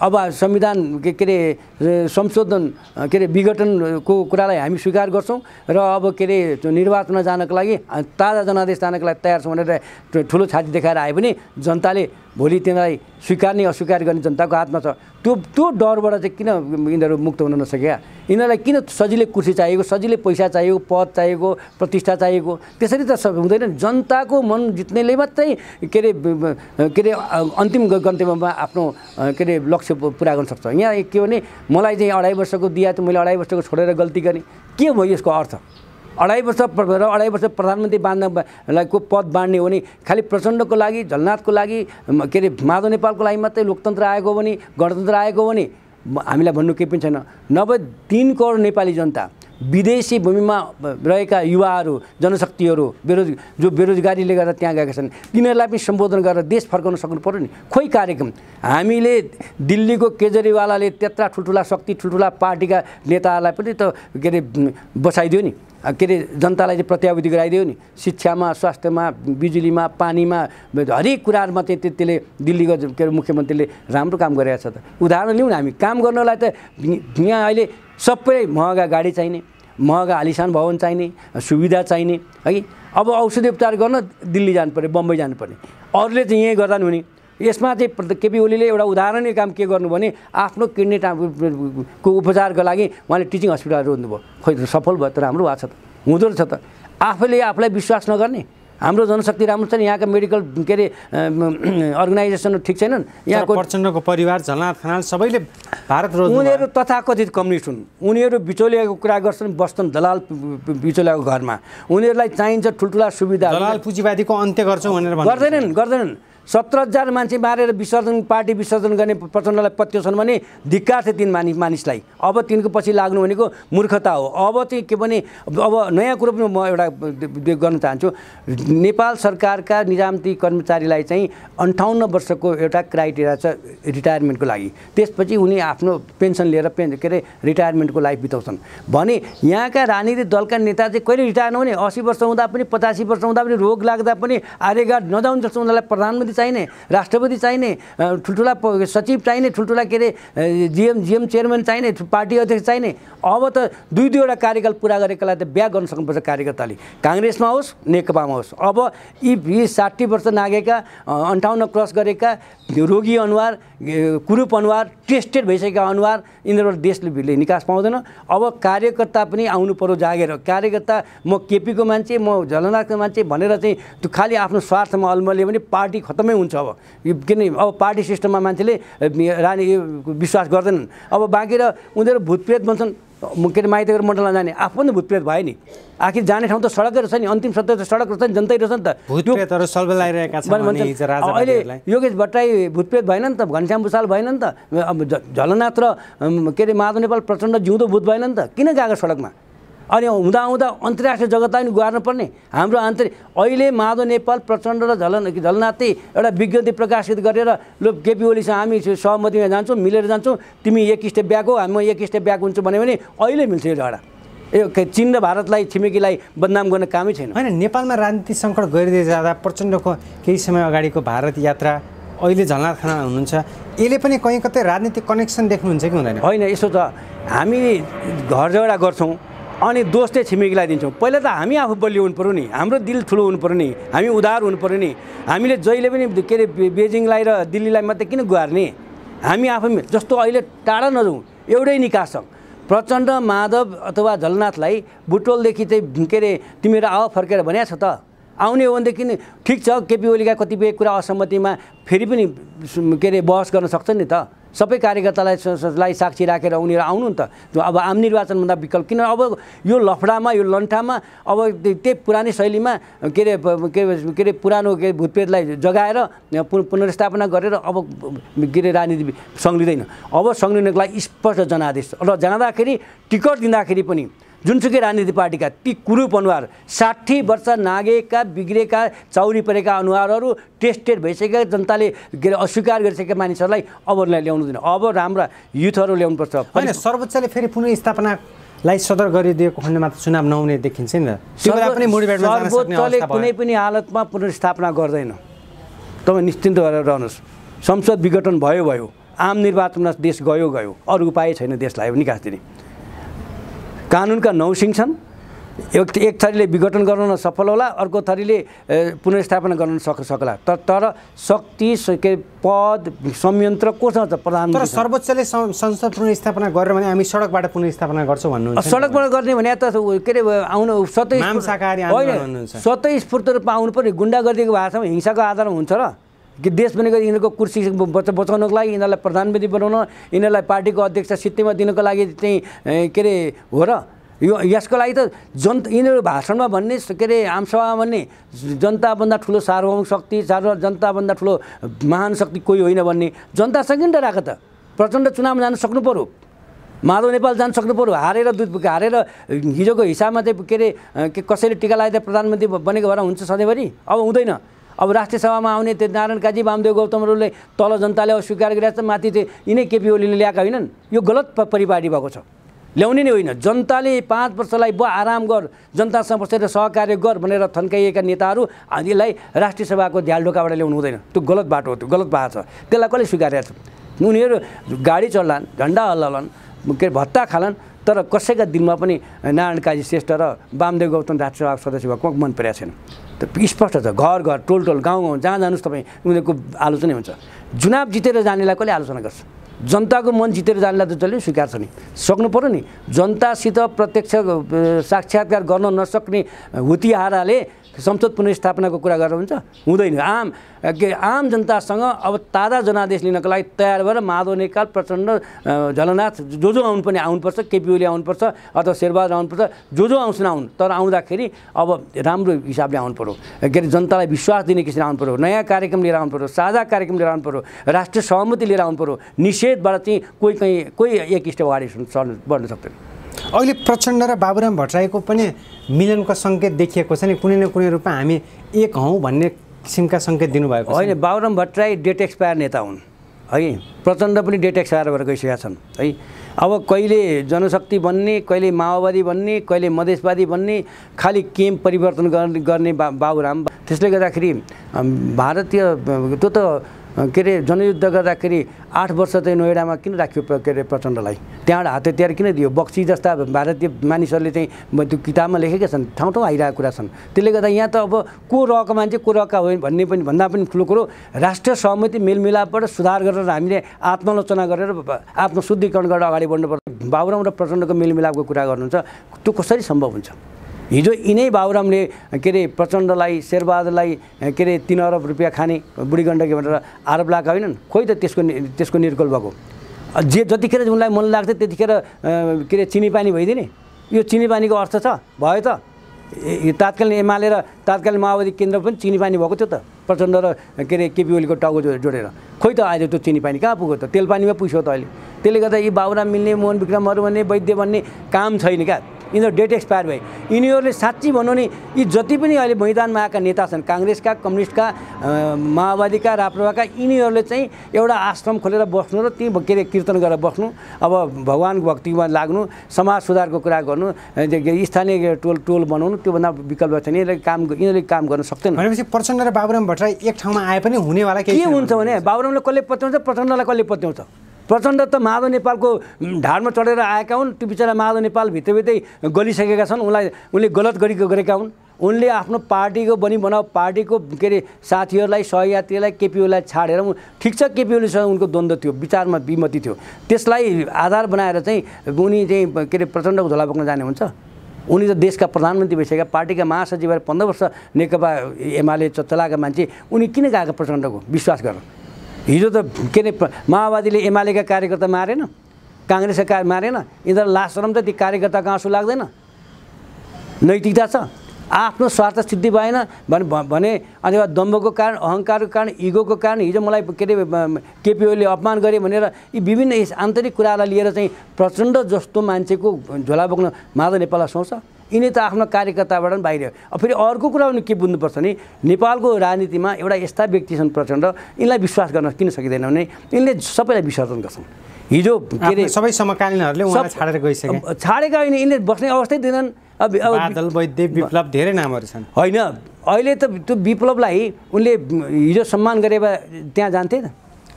अब संविधान के अरे संशोधन के अरे विघटनको कुरालाई हामी स्वीकार गर्छौँ र अब के अरे निर्वाचनमा जानको लागि ताजा जनादेश जानको लागि तयार छौँ भनेर ठुलो छाती देखाएर आए पनि जनताले भोलि तिनीहरूलाई स्वीकार्ने अस्वीकार गर्ने जनताको हातमा छ त्यो डरबाट चाहिँ किन यिनीहरू मुक्त हुन नसक्या यिनीहरूलाई किन सजिलै कुर्सी चाहिएको सजिलै पैसा चाहिएको पद चाहिएको प्रतिष्ठा चाहिएको त्यसरी त हुँदैन जनताको मन जित्नेले मात्रै के अरे अन्तिम गन्तव्यमा आफ्नो के अरे लक्ष्य पुरा गर्न सक्छ यहाँ के भने मलाई चाहिँ 2.5 वर्षको दिया त मैले 2.5 वर्षको छोडेर गल्ती गरेँ के भयो यसको अर्थ 2.5 वर्ष प्रधानमन्त्री बाँध्नलाई को पद बाँड्ने हो भने खालि प्रचण्डको लागि झलनाथको लागि के अरे माधव नेपालको लागि मात्रै लोकतन्त्र आएको हो भने गणतन्त्र आएको हो भने हामीलाई भन्नु केही पनि छैन 93 करोड नेपाली जनता विदेशी भूमिमा रहेका युवाहरू जनशक्तिहरू जो बेरोजगारीले गर्दा त्यहाँ गएका छन् तिनीहरूलाई पनि सम्बोधन गरेर देश फर्काउन सक्नु पर्यो नि खोइ कार्यक्रम हामीले दिल्लीको केजरीवालले त्यत्रा ठुल्ठुला शक्ति ठुल्ठुला पार्टीका नेताहरूलाई पनि त के अरे बसाइदियो नि के अरे जनतालाई चाहिँ प्रत्याभूति गराइदियो नि शिक्षामा स्वास्थ्यमा बिजुलीमा पानीमा हरेक कुराहरूमा चाहिँ त्यसले दिल्लीको के अरे मुख्यमन्त्रीले राम्रो काम गरेको छ त उदाहरण लिउँ न हामी काम गर्नलाई त यहाँ अहिले सबै महँगा गाडी चाहिने महँगा आलिसान भवन चाहिने सुविधा चाहिने है अब औषधि उपचार गर्न दिल्ली जानु पर्यो बम्बई जानु पर्ने अरूले चाहिँ यहीँ गर्दा हुने यसमा चाहिँ केपी ओलीले एउटा उदाहरणीय काम के गर्नु भने आफ्नो किडनी को उपचारको लागि उहाँले टिचिङ हस्पिटलहरू रोज्नुभयो खोइ सफल भयो त राम्रो भएको छ त हुँदो रहेछ त आफैले आफूलाई विश्वास नगर्ने हाम्रो जनशक्ति राम्रो छ नि यहाँका मेडिकल के अरे अर्गनाइजेसन ठिक छैनन् यहाँको प्रचण्डको परिवार झलनाथ खनाल सबैले भारत रोज्नु उनीहरू तथाकथित कम्युनिस्ट हुन् उनीहरू बिचौलियाको कुरा गर्छन् बस्छन् दलाल बिचौलियाको घरमा उनीहरूलाई चाहिन्छ ठुल्ठुला सुविधा दलाल पुँजीवादीको अन्त्य गर्छौँ भनेर गर्दैनन् 17,000 मान्छे मारेर विसर्जन पार्टी विसर्जन गर्ने प्रचण्डलाई पत्यो छन् भने धिक्कार थियो तीन मानिसलाई अब तिनको पछि लाग्नु भनेको मूर्खता हो अब चाहिँ के भने अब नयाँ कुरो पनि म एउटा गर्न चाहन्छु नेपाल सरकारका निजामती कर्मचारीलाई चाहिँ 58 वर्षको एउटा क्राइटेरिया छ रिटायरमेन्टको लागि त्यसपछि उनी आफ्नो पेन्सन लिएर के अरे रिटायरमेन्टको लाइफ बिताउँछन् भने यहाँका राजनीतिक दलका नेता चाहिँ कहिले रिटायर नहुने 80 वर्ष हुँदा पनि 85 वर्ष हुँदा पनि रोग लाग्दा पनि आर्यगाड नजाउँ जस्तो उनीहरूलाई प्रधानमन्त्री चाहिने, राष्ट्रपति चाहिने, ठुल्ठुला सचिव चाहिने, ठुल्ठुला के अरे जिएम चेयरम्यान चाहिने, पार्टी अध्यक्ष चाहिने। अब त दुई दुईवटा कार्यकाल पुरा गरेकोलाई त बिहा गर्न सक्नुपर्छ कार्यकर्ताले, काङ्ग्रेसमा होस् नेकपामा होस्। अब यी 60 वर्ष नागेका 58 क्रस गरेका रोगी अनुहार, कुरूप अनुहार, टेस्टेड भइसकेका अनुहार, यिनीहरूबाट देशले निकास पाउँदैन। अब कार्यकर्ता पनि आउनु पर्यो जागेर। कार्यकर्ता म केपीको मान्छे, म झलनाथको मान्छे भनेर चाहिँ त्यो खालि आफ्नो स्वार्थमा अल्मलियो भने पार्टी खत्तमै हुन्छ। अब किनभने अब पार्टी सिस्टममा मान्छेले विश्वास गर्दैनन्। अब बाँकी र उनीहरू भूतप्रेत भन्छन्, के अरे माइतीहरू मण्डलमा जाने, आफू पनि भूतप्रेत भयो नि। आखिर जाने ठाउँ त सडकै रहेछ नि, अन्तिम सत्य त सडक रहेछ नि, जनतै रहेछ नि त। भूतप्रेतहरू सल्बलाइरहेका छन्। अहिले योगेश भट्टराई भूतप्रेत भएन नि त, घनश्याम भुसाल भएन नि त, अब झलनाथ र के अरे माधव नेपाल प्रचण्ड जिउँदो भूत भएन नि त, किन गएको सडकमा? अनि हुँदा अन्तर्राष्ट्रिय जगतलाई पनि गुहार्नु पर्ने हाम्रो आन्तरिक। अहिले माधव नेपाल प्रचण्ड र झलनाथले एउटा विज्ञप्ति प्रकाशित गरेर ल केपी ओलीसँग हामी सहमतिमा जान्छौँ, मिलेर जान्छौँ, तिमी एक स्टेप ब्याक हो, म एक स्टेप ब्याक हुन्छु भन्यो भने अहिले मिल्छ यो झगडा। यो चीन र भारतलाई छिमेकीलाई बदनाम गर्ने कामै छैन। होइन, नेपालमा राजनीति सङ्कट गइदिँदै जाँदा प्रचण्डको केही समय अगाडिको भारत यात्रा, अहिले झलनाथ खाना हुनुहुन्छ, यसले पनि कहीँ कतै राजनीतिक कनेक्सन देख्नुहुन्छ कि हुँदैन? होइन, यसो छ, हामी घर झगडा गर्छौँ अनि दोष चाहिँ छिमेकीलाई दिन्छौँ। पहिला त हामी आफू बलियो हुनु पऱ्यो नि, हाम्रो दिल ठुलो हुनु पऱ्यो नि, हामी उदार हुनु पऱ्यो नि। हामीले जहिले पनि के अरे बेजिङलाई र दिल्लीलाई मात्रै किन गुहार्ने? हामी आफू जस्तो अहिले टाढा नजाउँ, एउटै निकास छ। प्रचण्ड, माधव अथवा झलनाथलाई बुटोलदेखि चाहिँ के अरे तिमीहरू आऊ फर्केर भनेको छ त, आउने हो भनेदेखि ठिक छ। केपी ओलीका कतिपय कुरा असहमतिमा फेरि पनि के अरे बहस गर्न सक्छ नि त। सबै कार्यकर्तालाई साक्षी राखेर उनीहरू आउनु नि त। अब आम निर्वाचनभन्दा विकल्प किन? अब यो लफडामा, यो लन्ठामा अब त्यही पुरानै शैलीमा के अरे पुरानो के भूतप्रेतलाई जगाएर पुनर्स्थापना गरेर अब के अरे राजनीति सङ्लिँदैन। अब सङ्लिनको लागि स्पष्ट जनादेश र जाँदाखेरि टिकट दिँदाखेरि पनि जुनसुकै राजनीतिक पार्टीका ती कुरूप अनुहार, 60 वर्ष नागेका बिग्रेका चौरी परेका अनुहारहरू, टेस्टेड भइसकेका जनताले के अरे अस्वीकार गरिसकेका मानिसहरूलाई अब ल्याउनु दिनु। अब राम्रा युथहरू ल्याउनुपर्छ। होइन, सर्वोच्चले फेरि पुनर्स्थापनालाई सदर गरिदिएको खण्डमा त चुनाव नहुने देखिन्छ नि त। सर्वोच्चले कुनै पनि हालतमा पुनर्स्थापना गर्दैन। तपाईँ निश्चिन्त भएर रहनुहोस्। संसद विघटन भयो, आम निर्वाचनमा देश गयो, अरू उपाय छैन देशलाई निकास दिने। कानुनका 9 सिङ छन्। एक थरीले विघटन गर्न सफल होला, अर्को थरीले पुनर्स्थापना गर्न सकला। तर शक्ति के पद संयन्त्र कोसँग छ? प्रधानमन्त्री। तर सर्वोच्चले संसद पुनर्स्थापना गरेर भने हामी सडकबाट पुनर्स्थापना गर्छौँ भन्नुहुन्छ। सडकबाट गर्ने भने त के अरे आउनु स्वतःस्फूर्त रूपमा आउनु पर्ने। गुन्डागर्दीको भाषामा हिंसाको आधारमा हुन्छ र? कि देश बनेको यिनीहरूको कुर्सी बचाउनको लागि, यिनीहरूलाई प्रधानमन्त्री बनाउन, यिनीहरूलाई पार्टीको अध्यक्ष सित्तैमा दिनको लागि चाहिँ के अरे हो र? यसको लागि त यिनीहरू भाषणमा भन्ने के अरे आमसभामा भन्ने जनताभन्दा ठुलो सार्वभौमिक शक्ति, जनताभन्दा ठुलो महान शक्ति कोही होइन भन्ने। जनतासँगै डराएको त। प्रचण्ड चुनावमा जान सक्नु पऱ्यो, माधव नेपाल जान सक्नु पऱ्यो। हारेर हिजोको हिसाबमा चाहिँ के अरे कसैले टिका लगाइदिए प्रधानमन्त्री बनेको भएर हुन्छ सधैँभरि? अब हुँदैन। अब राष्ट्रिय सभामा आउने त्यो नारायण काजी, वामदेव गौतमहरूले तल जनताले अस्वीकार गरिरहेको छ, माथि चाहिँ यिनै केपी ओलीले ल्याएका होइनन्। यो गलत परिपाटी भएको छ, ल्याउने नै होइन। जनताले 5 वर्षलाई आराम गर, जनतासँग बसेर सहकार्य गर भनेर थन्काइएका नेताहरू यसलाई राष्ट्रिय सभाको झ्यालढोकाबाट ल्याउनु हुँदैन। त्यो गलत बाटो हो, त्यो गलत भएको छ। त्यसलाई कसले स्वीकारेको छ? उनीहरू गाडी चढ्लान्, झन्डा हल्लाउलान्, के अरे भत्ता खालान्, तर कसैका दिलमा पनि नारायण काजी श्रेष्ठ र वामदेव गौतम राष्ट्रिय सभाको सदस्य भएको मन परेको छैन। त स्पष्ट छ। घर टोल गाउँ जहाँ जानुहोस् तपाईँ उनीहरूको आलोचनै हुन्छ। चुनाव जितेर जानेलाई कसले आलोचना गर्छ? जनताको मन जितेर जानेलाई त जसले स्वीकार छ नि, सक्नु पऱ्यो नि। जनतासित प्रत्यक्ष साक्षात्कार गर्न नसक्ने हुतिहाराले संसद पुनर्स्थापनाको कुरा गरेर हुन्छ? हुँदैन। आम जनतासँग अब ताजा जनादेश लिनको लागि तयार भएर माधव नेपाल, प्रचण्ड, झलनाथ जो आउनुपर्ने आउनुपर्छ, केपी ओली आउनुपर्छ अथवा शेरबहादुर आउनुपर्छ, जो आउँछन् आउन्। तर आउँदाखेरि अब राम्रो हिसाबले आउनु पऱ्यो, के अरे जनतालाई विश्वास दिने किसिमले आउनु पऱ्यो, नयाँ कार्यक्रम लिएर आउनु पऱ्यो, साझा कार्यक्रम लिएर आउनु पऱ्यो, राष्ट्रिय सहमति लिएर आउनु पऱ्यो। निषेधबाट चाहिँ कोही एक स्टेप अगाडि बढ्न सक्दैन। अहिले प्रचण्ड र बाबुराम भट्टराईको पनि मिलनको सङ्केत देखिएको छ नि, कुनै न कुनै रूपमा हामी एक हौँ भन्ने किसिमका सङ्केत दिनुभएको छ। होइन, बाबुराम भट्टराई डेट एक्सपायर नेता हुन्। है प्रचण्ड पनि डेट एक्सपायर भएर गइसकेका छन् है। अब कहिले जनशक्ति बन्ने, कहिले माओवादी बन्ने, कहिले मधेसवादी बन्ने, खालि केम परिवर्तन गर्ने बाबुराम। त्यसले गर्दाखेरि भारतीय त्यो त के अरे जनयुद्ध गर्दाखेरि 8 वर्ष चाहिँ नोएडामा किन राख्यो के अरे प्रचण्डलाई, त्यहाँबाट हात हतियार किन दियो? बक्सी जस्ता भारतीय मानिसहरूले चाहिँ त्यो किताबमा लेखेका छन्, ठाउँ ठाउँ आइरहेको कुरा छन्। त्यसले गर्दा यहाँ त अब को रहेको मान्छे को रहेका होइन भन्ने पनि भन्दा पनि ठुलो कुरो राष्ट्रिय सहमति मेलमिलापबाट सुधार गरेर हामीले आत्मालोचना गरेर आफ्नो शुद्धिकरण गरेर अगाडि बढ्नुपर्छ। बाबुराम र प्रचण्डको मेलमिलापको कुरा गर्नुहुन्छ, त्यो कसरी सम्भव हुन्छ? हिजो यिनै बाबुरामले के अरे प्रचण्डलाई, शेरबहादुरलाई के अरे 3 अरब रुपियाँ खाने बुढी गण्डकी भनेर आरोप लगाएका होइनन्? खोइ त त्यसको निर्कल भएको। जतिखेर उनलाई मन लाग्थ्यो त्यतिखेर के अरे चिनी पानी भइदिने। यो चिनी पानीको अर्थ छ भयो त? तात्कालीन एमाले र तात्कालीन माओवादी केन्द्र पनि चिनी पानी भएको थियो त प्रचण्ड र के अरे केपी ओलीको टाउको जोडेर। खोइ त अहिले त्यो चिनी पानी कहाँ पुग्यो त? तेल पानीमा पुग्यो त अहिले। त्यसले गर्दा यी बाबुराम मिल्ने, मोहन विक्रमहरू भन्ने, वैद्य भन्ने काम छैन क्या। यिनीहरू डेट एक्सपायर भए। यिनीहरूले साँच्ची भनौँ नि यी जति पनि अहिले मैदानमा आएका नेता छन्, काङ्ग्रेसका, कम्युनिस्टका, माओवादीका, राप्रपाका, यिनीहरूले चाहिँ एउटा आश्रम खोलेर बस्नु र ती के अरे कीर्तन गरेर बस्नु, अब भगवानको भक्तिमा लाग्नु, समाज सुधारको कुरा गर्नु, स्थानीय टोल बनाउनु, त्योभन्दा विकल्प छैन। यिनीहरूले काम गर्न सक्दैन। भनेपछि प्रचण्ड र बाबुराम भट्टराई एक ठाउँमा आए पनि हुनेवाला के हुन्छ भने बाबुरामले कसले पत्याउँछ, प्रचण्डलाई कसले पत्याउँछ? प्रचण्ड त माधव नेपालको ढाडमा चढेर आएका हुन्। त्यो बिचरा माधव नेपाल भित्रभित्रै गलिसकेका छन्। उनले गलत गरेका हुन्। उनले आफ्नो पार्टीको बनाऊ पार्टीको के अरे साथीहरूलाई, सहयात्रीलाई, केपी ओलीलाई छाडेर ठिक छ केपी ओलीसँग उनको द्वन्द्व थियो, विचारमा विमति थियो, त्यसलाई आधार बनाएर चाहिँ उनी चाहिँ के अरे प्रचण्डको झोला बोक्न जाने हुन्छ? उनी त देशका प्रधानमन्त्री भइसकेका, पार्टीका महासचिव भएर 15 वर्ष नेकपा एमाले चलाएका मान्छे, उनी किन गएको प्रचण्डको? विश्वास गर। हिजो त के अरे माओवादीले एमालेका कार्यकर्ता मारेन, काङ्ग्रेसका मारेन, यिनीहरू लास शरम त ती कार्यकर्ताको आँसु लाग्दैन? नैतिकता छ? आफ्नो स्वार्थ सिद्धि भएन भने अथवा दम्भको कारण, अहङ्कारको कारण, इगोको कारण हिजो मलाई के अरे केपी ओलीले अपमान गरे भनेर यी विभिन्न आन्तरिक कुरालाई लिएर चाहिँ प्रचण्ड जस्तो मान्छेको झोला बोक्न माधव नेपाललाई सोच्छ? यिनी त आफ्नो कार्यकर्ताबाट पनि बाहिर। अब फेरि अर्को कुरा पनि के बुझ्नुपर्छ नि, नेपालको राजनीतिमा एउटा यस्ता व्यक्ति छन् प्रचण्ड, यिनलाई विश्वास गर्न किन सकिँदैन भने यिनले सबैलाई विसर्जन गर्छन्। हिजो के अरे सबै समकालीनहरूले उहाँलाई छाडेर गइसके। छाडेका होइन, यिनले बस्ने अवस्थै दिँदैन। अब बादल, वैद्य, विप्लव धेरै नामहरू छन्। होइन, अहिले त त्यो विप्लवलाई उनले हिजो सम्मान गरे भए त्यहाँ जान्थे त?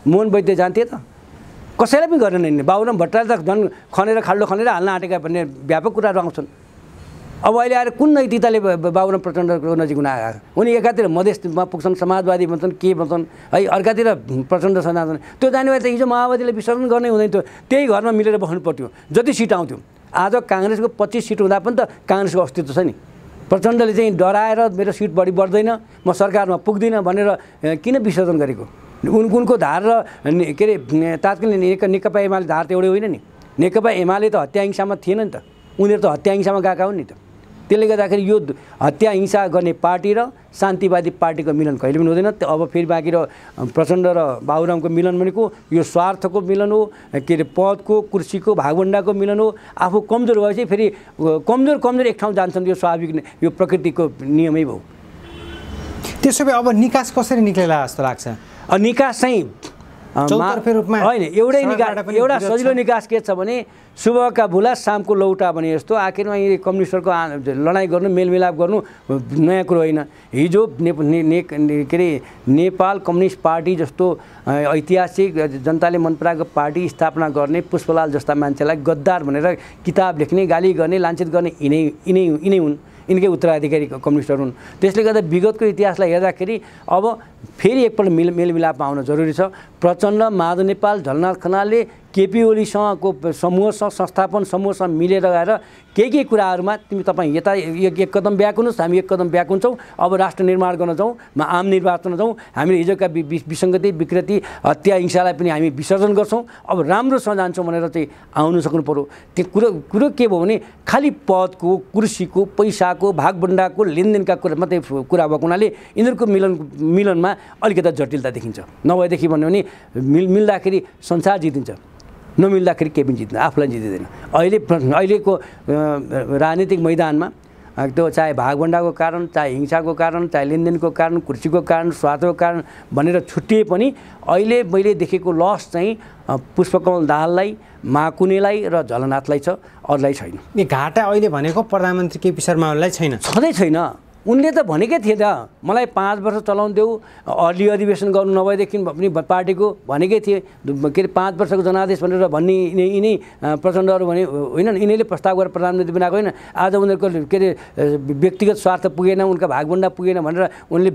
मोहन वैद्य जान्थे त? कसैलाई पनि गरेन। बाबुराम भट्टराई त झन् खनेर खाल्डो खनेर हाल्न आँटेका भन्ने व्यापक कुराहरू आउँछन्। अब अहिले आएर कुन नैतिकताले बाबुराम प्रचण्डको नजिक हुन आएका? उनी एकातिर मधेसमा पुग्छन्, समाजवादी भन्छन्, के भन्छन् है, अर्कातिर प्रचण्डसँग जान्छन्। त्यो जाने भए त हिजो माओवादीले विसर्जन गर्ने हुँदैन थियो, त्यही घरमा मिलेर बस्नु पर्थ्यो जति सिट आउँथ्यो। आज काङ्ग्रेसको 25 सिट हुँदा पनि त काङ्ग्रेसको अस्तित्व छ नि। प्रचण्डले चाहिँ डराएर मेरो सिट बढ्दैन, म सरकारमा पुग्दिनँ भनेर किन विसर्जन गरेको? उनको धार र के अरे तात्कालीन नेकपा एमाले धार त एउटै होइन नि। नेकपा एमाले त हत्या हिंसामा थिएन नि त, उनीहरू त हत्या हिंसामा गएका हुन् नि त। त्यसले गर्दाखेरि यो हत्या हिंसा गर्ने पार्टी र शान्तिवादी पार्टीको मिलन कहिले पनि हुँदैन। अब फेरि बाँकी र प्रचण्ड र बाबुरामको मिलन भनेको यो स्वार्थको मिलन हो, के अरे पदको, कुर्सीको, भागभण्डाको मिलन हो। आफू कमजोर भएपछि फेरि कमजोर एक ठाउँ जान्छन्, यो स्वाभाविक, यो प्रकृतिको नियमै भयो। त्यसो भए अब निकास कसरी निक्लेला जस्तो लाग्छ? निकास चाहिँ होइन, एउटा सजिलो निकास के छ भने सुबहका भुला शामको लौटा भने जस्तो आखिरमा यी कम्युनिस्टहरूको लडाइँ गर्नु, मेलमिलाप गर्नु नयाँ कुरो होइन। हिजो के अरे नेपाल कम्युनिस्ट पार्टी जस्तो ऐतिहासिक जनताले मन पराएको पार्टी स्थापना गर्ने पुष्पलाल जस्ता मान्छेलाई गद्दार भनेर किताब लेख्ने, गाली गर्ने, लाञ्छित गर्ने यिनै हुन्, यिनकै उत्तराधिकारी कम्युनिस्टहरू हुन्। त्यसले गर्दा विगतको इतिहासलाई हेर्दाखेरि अब फेरि एकपल्ट मेलमिलापमा आउन जरुरी छ। प्रचण्ड, माधव नेपाल, झलनाथ खनालले केपी ओलीसँगको समूहसँग, संस्थापन समूहसँग मिलेर गएर केही कुराहरूमा तपाईँ यता एक कदम ब्याक हुनुहोस्, हामी एक कदम ब्याक हुन्छौँ, अब राष्ट्र निर्माण गर्न जाउँ, आम निर्वाचन जाउँ, हामीले हिजोका विसङ्गति, विकृति, हत्या हिंसालाई पनि हामी विसर्जन गर्छौँ, अब राम्रोसँग जान्छौँ भनेर चाहिँ आउनु सक्नु पऱ्यो। त्यो कुरो के भयो भने खालि पदको, कुर्सीको, पैसाको, भागभण्डाको, लेनदेनका कुरा मात्रै कुरा भएको हुनाले यिनीहरूको मिलनमा अलिकति जटिलता देखिन्छ। नभएदेखि भन्यो भने मिल्दाखेरि संसार जितिन्छ, नमिल्दाखेरि केही पनि जित्दैन, आफूलाई जितिँदैन। अहिलेको राजनीतिक मैदानमा त्यो चाहे भागभण्डाको कारण, चाहे हिंसाको कारण, चाहे लेनदेनको कारण, कुर्सीको कारण, स्वार्थको कारण भनेर छुट्टिए पनि अहिले मैले देखेको लस चाहिँ पुष्पकमल दाहाललाई, माकुनेलाई र झलनाथलाई छ, अरूलाई छैन। यो घाटा अहिले भनेको प्रधानमन्त्री केपी शर्मा ओलीलाई छैन, छँदै छैन। उनले त भनेकै थिए त मलाई 5 वर्ष चलाउन देऊ, अर्ली अधिवेशन गर्नु नभएदेखि पनि पार्टीको भनेकै थिए। के अरे 5 वर्षको जनादेश भनेर भन्ने यिनै प्रचण्डहरू भने होइन, यिनीहरूले प्रस्ताव गरेर प्रधानमन्त्री बनाएको होइन। आज उनीहरूको के अरे व्यक्तिगत स्वार्थ पुगेन, उनका भागभण्डा पुगेन भनेर उनले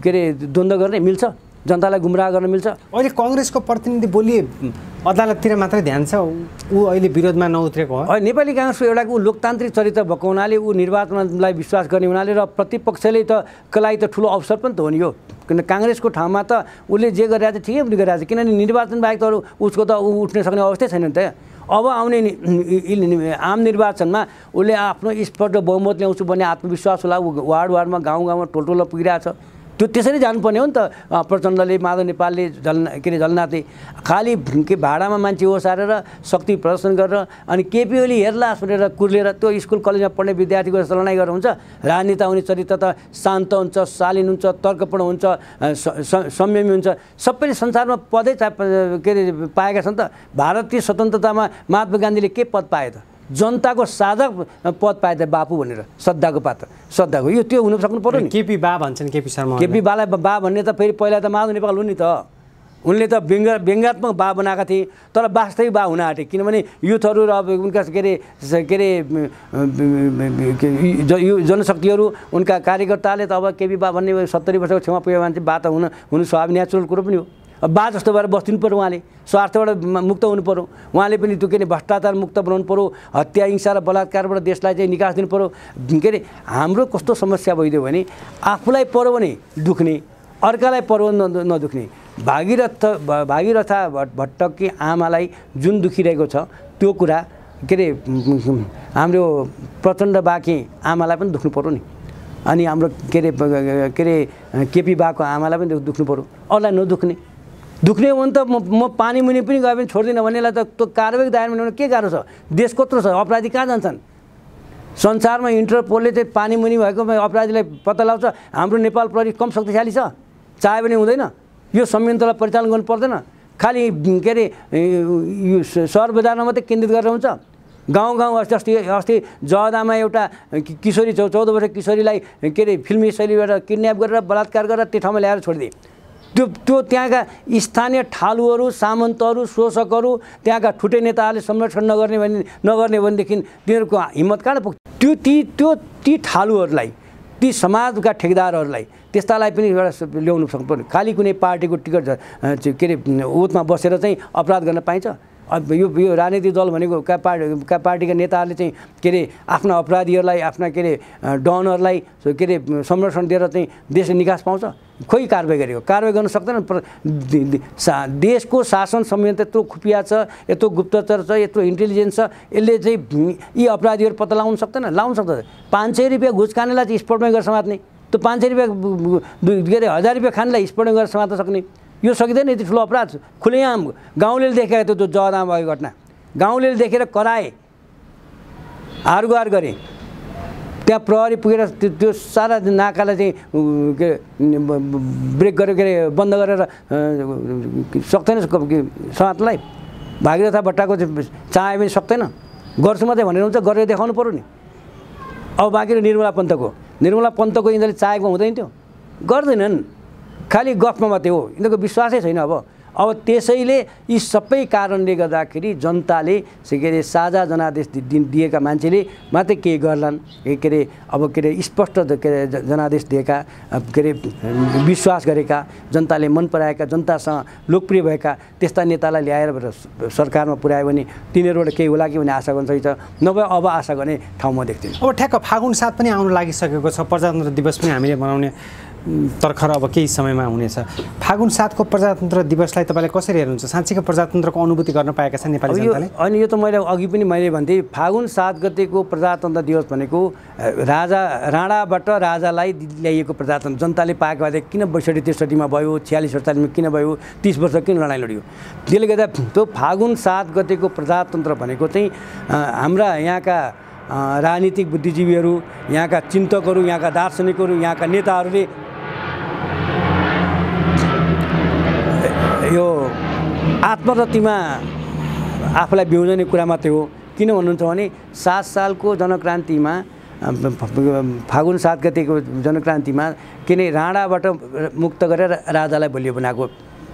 के अरे द्वन्द्व गर्ने मिल्छ? जनतालाई गुमराह गर्न मिल्छ? अहिले कङ्ग्रेसको प्रतिनिधि बोली अदालततिर मात्रै ध्यान छ, ऊ अहिले विरोधमा नउत्रेको हो। नेपाली काङ्ग्रेसको एउटा ऊ लोकतान्त्रिक चरित्र भएको हुनाले, ऊ निर्वाचनलाई विश्वास गर्ने हुनाले र प्रतिपक्षले त कलाई त ठुलो अवसर पनि त हो नि यो। किन काङ्ग्रेसको ठाउँमा त उसले जे गरिरहेको छ ठिकै पनि गरिरहेको छ, किनभने निर्वाचन बाहेक त अरू उसको त उठ्न सक्ने अवस्थै छैन नि त। अब आउने आम निर्वाचनमा उसले आफ्नो स्पष्ट बहुमत ल्याउँछु भन्ने आत्मविश्वास होला। वार्ड वार्डमा, गाउँ गाउँमा, टोलटोलमा पुगिरहेको छ। त्यो त्यसरी जानुपर्ने हो नि त। प्रचण्डले, माधव नेपालले, झलनाथले खालि के भाडामा मान्छे ओसारेर शक्ति प्रदर्शन गरेर अनि केपी ओली हेर्ला भनेर कुर्लेर त्यो स्कुल कलेजमा पढ्ने विद्यार्थीको जस्तो लडाइँ गरेर हुन्छ? राजनेता हुने चरित्र त शान्त हुन्छ, शालीन हुन्छ, तर्कपूर्ण हुन्छ, संयमी हुन्छ। सबैले संसारमा पदै के अरे पाएका छन् त। भारतीय स्वतन्त्रतामा महात्मा गान्धीले के पद पाए त? जनताको साझा पद पाए त बापू भनेर, श्रद्धाको पात्र, श्रद्धाको। यो त्यो हुन सक्नु पर्यो नि। केपी बा भन्छन् केपी शर्मा। केपी बालाई बा भन्ने त फेरि पहिला त माधव नेपाल हुन् नि त। उनले त व्यङ्ग्यात्मक बा बनाएका थिए, तर वास्तविक बा हुन आँटे। किनभने युथहरू र अब उनका के अरे जनशक्तिहरू, उनका कार्यकर्ताले त अब केपी बा भन्ने 70 वर्षको छेउमा पुगेको मान्छे बा त हुनु स्वाभाविक नेचुरल कुरो पनि हो। बा जस्तो भएर बस्दिनु पऱ्यो, उहाँले स्वार्थबाट मुक्त हुनु पऱ्यो, उहाँले पनि त्यो के अरे भ्रष्टाचार मुक्त बनाउनु पऱ्यो, हत्या, हिंसा र बलात्कारबाट देशलाई चाहिँ निकास दिनु पऱ्यो। के अरे हाम्रो कस्तो समस्या भइदियो भने आफूलाई पऱ्यो भने दुख्ने, अर्कालाई पऱ्यो नदुख्ने। भागीरथा भट्टकी आमालाई जुन दुखिरहेको छ त्यो कुरा के अरे हाम्रो प्रचण्ड बाँकी आमालाई पनि दुख्नु पऱ्यो नि। अनि हाम्रो के अरे केपी बाको आमालाई पनि दुख्नु पऱ्यो, अरूलाई नदुख्ने। दुख्ने हो भने त म पानी मुनि पनि गए पनि छोड्दिनँ भन्नेलाई त त्यो कारबाही दायरमा ल्याउनु के गाह्रो छ? देश कत्रो छ, अपराधी कहाँ जान्छन्? संसारमा इन्टरपोलले चाहिँ पानी मुनि भएको अपराधीलाई पत्ता लगाउँछ। हाम्रो नेपाल प्रहरी कम शक्तिशाली छ? चाह्यो भने हुँदैन? यो संयन्त्रलाई परिचालन गर्नु पर्दैन? खालि के अरे यो सहर बजारमा मात्रै केन्द्रित गरेर हुन्छ? गाउँ अस्ति जहदामा एउटा किशोरी 14 वर्ष किशोरीलाई के अरे फिल्मी शैलीबाट किडन्याप गरेर बलात्कार गरेर त्यो ठाउँमा ल्याएर छोडिदिए। त्यो त्यहाँका स्थानीय ठालुहरू, सामन्तहरू, शोषकहरू, त्यहाँका ठुटे नेताहरूले संरक्षण नगर्ने भनेदेखि तिनीहरूको हिम्मत कहाँ पुग्छ? ती ठालुहरूलाई, ती समाजका ठेकेदारहरूलाई, त्यस्तालाई पनि एउटा ल्याउनु सक्नुपर्ने। खालि कुनै पार्टीको टिकट के अरे ओतमा बसेर चाहिँ अपराध गर्न पाइन्छ? अब यो राजनीतिक दल भनेको पार्टीका नेताहरूले चाहिँ के अरे आफ्ना अपराधीहरूलाई, आफ्ना के अरे डनहरूलाई के अरे संरक्षण दिएर चाहिँ देशले निकास पाउँछ? खोइ कारबाही गरेको, कारबाही गर्न सक्दैन। देशको शासन संयन्त्र यत्रो खुफिया छ, यत्रो गुप्तचर छ, यत्रो इन्टेलिजेन्स छ, यसले चाहिँ यी अपराधीहरू पत्ता लगाउन सक्दैन? लगाउन सक्दैन। 500 रुपियाँ घुस खानेलाई चाहिँ स्पोर्टमै गरेर समात्ने, त्यो 500 रुपियाँ के अरे 1000 रुपियाँ खानेलाई स्पोर्टमै गरेर समात्न सक्ने, यो सकिँदैन? यति ठुलो अपराध खुलेआम गाउँले देखेको त्यो जहदामा भएको घटना, गाउँले देखेर कराए, हारगुहार गरे। त्यहाँ प्रहरी पुगेर त्यो सारा नाकालाई चाहिँ के ब्रेक गरेर के अरे बन्द गरेर सक्दैन समाजलाई। भागीरथा भट्टाको चाहे पनि सक्दैन, गर्छु मात्रै भनेर हुन्छ, गरेर देखाउनु पऱ्यो नि। अब बाँकी निर्मला पन्तको यिनीहरूले चाहेको हुँदैन, त्यो गर्दैनन्, खालि गफमा मात्रै हो, यिनीहरूको विश्वासै छैन। अब त्यसैले यी सबै कारणले गर्दाखेरि जनताले के अरे साझा जनादेश दिएका मान्छेले मात्रै केही गर्लान्। के अरे अब के अरे स्पष्ट के अरे जनादेश दिएका, के अरे विश्वास गरेका, जनताले मन पराएका, जनतासँग लोकप्रिय भएका त्यस्ता नेतालाई ल्याएर सरकारमा पुर्यायो भने तिनीहरूबाट केही होला कि भन्ने आशा गर्न सकिन्छ। नभए अब आशा गर्ने ठाउँ म देख्दिनँ। अब ठ्याक्क फागुन 7 पनि आउन लागिसकेको छ, प्रजातन्त्र दिवस पनि हामीले मनाउने तर्खर अब केही समयमा हुनेछ। फागुन 7 को प्रजातन्त्र दिवसलाई तपाईँले कसरी हेर्नुहुन्छ? साँच्चीको प्रजातन्त्रको अनुभूति गर्न पाएका छन् नेपाली जनताले? अनि यो त मैले अघि पनि भन्थेँ, फागुन 7 गतेको प्रजातन्त्र दिवस भनेको राणाबाट राजालाई ल्याइएको प्रजातन्त्र। जनताले पाएको भए किन 62-63 भयो, 46-47 किन भयो, 30 वर्ष किन लडाइँ लड्यो? त्यसले गर्दा त्यो फागुन 7 गतेको प्रजातन्त्र भनेको चाहिँ हाम्रा यहाँका राजनीतिक बुद्धिजीवीहरू, यहाँका चिन्तकहरू, यहाँका दार्शनिकहरू, यहाँका नेताहरूले यो आत्मरतिमा आफूलाई बिउजने कुरा मात्रै हो। किन भन्नुहुन्छ भने 7 सालको जनक्रान्तिमा फागुन 7 गतेको जनक्रान्तिमा किन राणाबाट मुक्त गरेर राजालाई बलियो बनाएको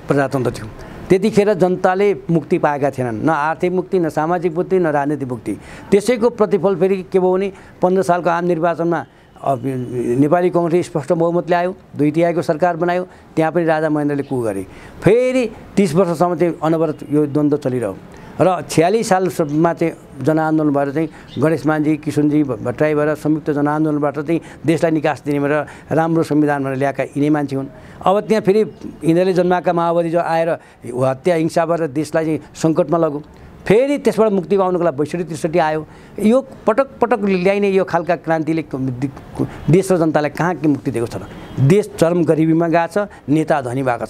प्रजातन्त्र थियो। त्यतिखेर जनताले मुक्ति पाएका थिएनन्, न आर्थिक मुक्ति, न सामाजिक मुक्ति, न राजनीतिक मुक्ति। त्यसैको प्रतिफल फेरि के भयो भने 15 सालको आम निर्वाचनमा नेपाली कांग्रेसले स्पष्ट बहुमतले आयो, 2/3 सरकार बनायो, त्यहाँ पनि राजा महेन्द्रले कु गरे। फेरि 30 वर्षसम्म चाहिँ अनवरत यो द्वन्द्व चलिरह्यो र 46 सालमा चाहिँ जनआन्दोलन भएर चाहिँ गणेश मानजी, किशनजी भट्टराई भएर संयुक्त जनआन्दोलनबाट चाहिँ देशलाई निकास दिने भनेर राम्रो संविधान भनेर ल्याएका यिनै मान्छे हुन्। अब त्यहाँ फेरि यिनीहरूले जन्माएका माओवादी जो आएर हत्या हिंसा भएर देशलाई चाहिँ सङ्कटमा लग्यो। फेरि त्यसबाट मुक्ति पाउनुको लागि 62-63 आयो। यो पटक पटक ल्याइने यो खालका क्रान्तिले देश र जनतालाई कहाँ के मुक्ति दिएको छ र? देश चरम गरिबीमा गएको छ, नेता धनी भएका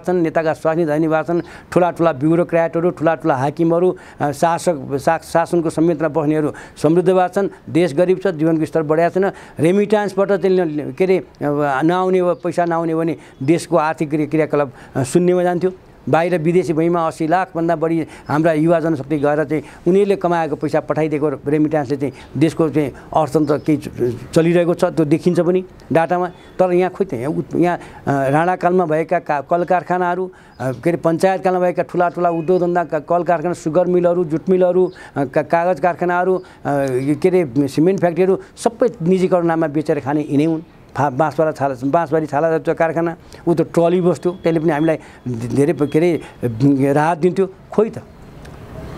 छन्, नेताका स्वास्नी धनी भएका छन्, ठुला ठुला ब्युरोक्र्याटहरू, ठुला ठुला हाकिमहरू, शासनको संयन्त्रमा बस्नेहरू समृद्ध भएका छन्। देश गरिब छ, जीवनको स्तर बढाएको छैन। रेमिटान्सबाट चाहिँ के अरे नआउने पैसा नआउने भने देशको आर्थिक क्रियाकलाप शून्यमा जान्थ्यो। बाहिर विदेशी भूमिमा 80 लाखभन्दा बढी हाम्रा युवा जनशक्ति गएर चाहिँ उनीहरूले कमाएको पैसा पठाइदिएको रेमिटान्सले चाहिँ देशको चाहिँ अर्थतन्त्र केही चलिरहेको छ, त्यो देखिन्छ पनि डाटामा। तर यहाँ खोइ त यहाँ राणाकालमा भएका कल कारखानाहरू, के अरे पञ्चायतकालमा भएका ठुला ठुला उद्योग धन्दा कल कारखाना, सुगर मिलहरू, जुट मिलहरू, कागज कारखानाहरू, के अरे सिमेन्ट फ्याक्ट्रीहरू सबै निजीकरण नाममा बेचेर खाने यिनै हुन्। बाँसबारी छाला कारखाना, ऊ त ट्रली बस्थ्यो, त्यसले पनि हामीलाई धेरै के अरे राहत दिन्थ्यो। खोइ त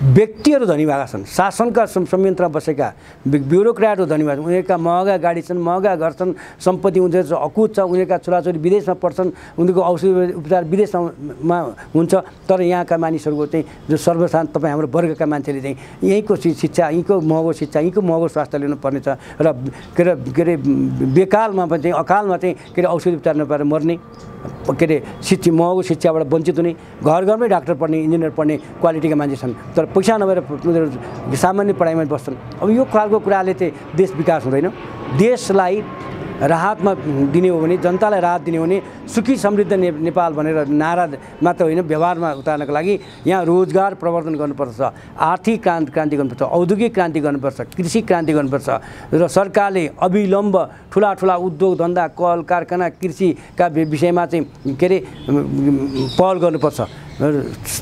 व्यक्तिहरू धनी भएका छन्, शासनका संयन्त्रमा बसेका ब्युरोक्र्याटहरू धनी भएका छन्, उनीहरूका महँगा गाडी छन्, महँगा घर छन्, सम्पत्ति उनीहरू अकुत छ, उनीहरूका छोराछोरी विदेशमा पढ्छन्, उनीहरूको औषधि उपचार विदेशमा हुन्छ। तर यहाँका मानिसहरूको चाहिँ जो सर्वसाधारण तपाईँ हाम्रो वर्गका मान्छेले चाहिँ यहीँको शिक्षा, यहीँको महँगो शिक्षा, यहीँको महँगो स्वास्थ्य लिनुपर्नेछ र के अरे बेकालमा चाहिँ अकालमा चाहिँ के अरे औषधि उपचार नपाएर मर्ने, के अरे महँगो शिक्षाबाट वञ्चित हुने, घर घरमै डाक्टर पढ्ने, इन्जिनियर पढ्ने क्वालिटीका मान्छे छन्, तर पैसा नभएर उनीहरू सामान्य पढाइमा बस्छन्। अब यो खालको कुराले चाहिँ देश विकास हुँदैन। देशलाई राहतमा दिने हो भने, जनतालाई राहत दिने हो भने सुखी समृद्ध नेपाल भनेर नारा मात्र होइन, व्यवहारमा उतार्नको लागि यहाँ रोजगार प्रवर्धन गर्नुपर्छ, आर्थिक क्रान्ति गर्नुपर्छ, औद्योगिक क्रान्ति गर्नुपर्छ, कृषि क्रान्ति गर्नुपर्छ र सरकारले अविलम्ब ठुला ठुला उद्योग धन्दा, कल कारखाना, कृषिका विषयमा चाहिँ के अरे पहल गर्नुपर्छ।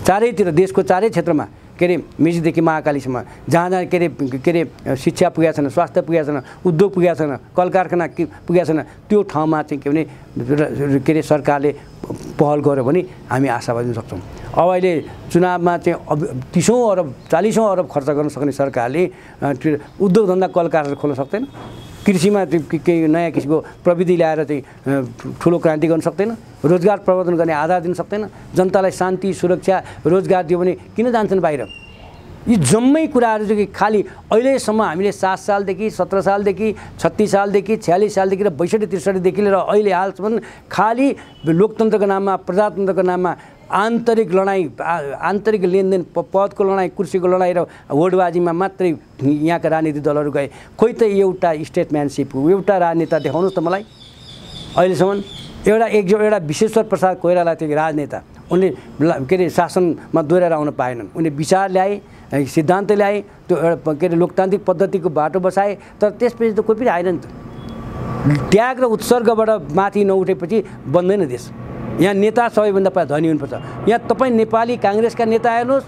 चारैतिर देशको चारै क्षेत्रमा के अरे मेचीदेखि महाकालीसम्म जहाँ के अरे शिक्षा पुगेको छैन, स्वास्थ्य पुगेको छैन, उद्योग पुगेको छैन, कल कारखाना पुगेको छैन, त्यो ठाउँमा चाहिँ के भने के अरे सरकारले पहल गर्यो भने हामी आशावादी हुन सक्छौँ। अब अहिले चुनावमा चाहिँ 30औं अरब 40औं अरब खर्च गर्न सक्ने सरकारले उद्योग धन्दा कल कारखाना खोल्न सक्दैन, कृषिमा केही नयाँ किसिमको प्रविधि ल्याएर चाहिँ ठुलो क्रान्ति गर्न सक्दैन, रोजगार प्रवर्धन गर्ने आधार दिन सक्दैन, जनतालाई शान्ति सुरक्षा रोजगार दियो भने किन जान्छन् बाहिर? यी जम्मै कुराहरू चाहिँ खालि अहिलेसम्म हामीले 7 सालदेखि 17 सालदेखि 36 सालदेखि 46 सालदेखि र 62-63देखि लिएर अहिले हालसम्म खालि लोकतन्त्रको नाममा, प्रजातन्त्रको नाममा आन्तरिक लडाइँ, आन्तरिक लेनदेन, पदको लडाइँ, कुर्सीको लडाइँ र होडबाजीमा मात्रै यहाँका राजनीतिक दलहरू गए। खोइ त एउटा स्टेटम्यानसिप, एउटा राजनेता देखाउनुहोस् त मलाई अहिलेसम्म। एउटा विश्वेश्वर प्रसाद कोइराला थियो राजनेता, उनले के अरे शासनमा दोहोऱ्याएर आउन पाएनन्। उनले विचार ल्याए, सिद्धान्त ल्याए, त्यो एउटा के अरे लोकतान्त्रिक पद्धतिको बाटो बसाए, तर त्यसपछि त कोही पनि आएन नि त। त्याग र उत्सर्गबाट माथि नउठेपछि बन्दैन देश। यहाँ नेता सबैभन्दा पहिला धनी हुनुपर्छ। यहाँ तपाईँ नेपाली काङ्ग्रेसका नेता हेर्नुहोस्,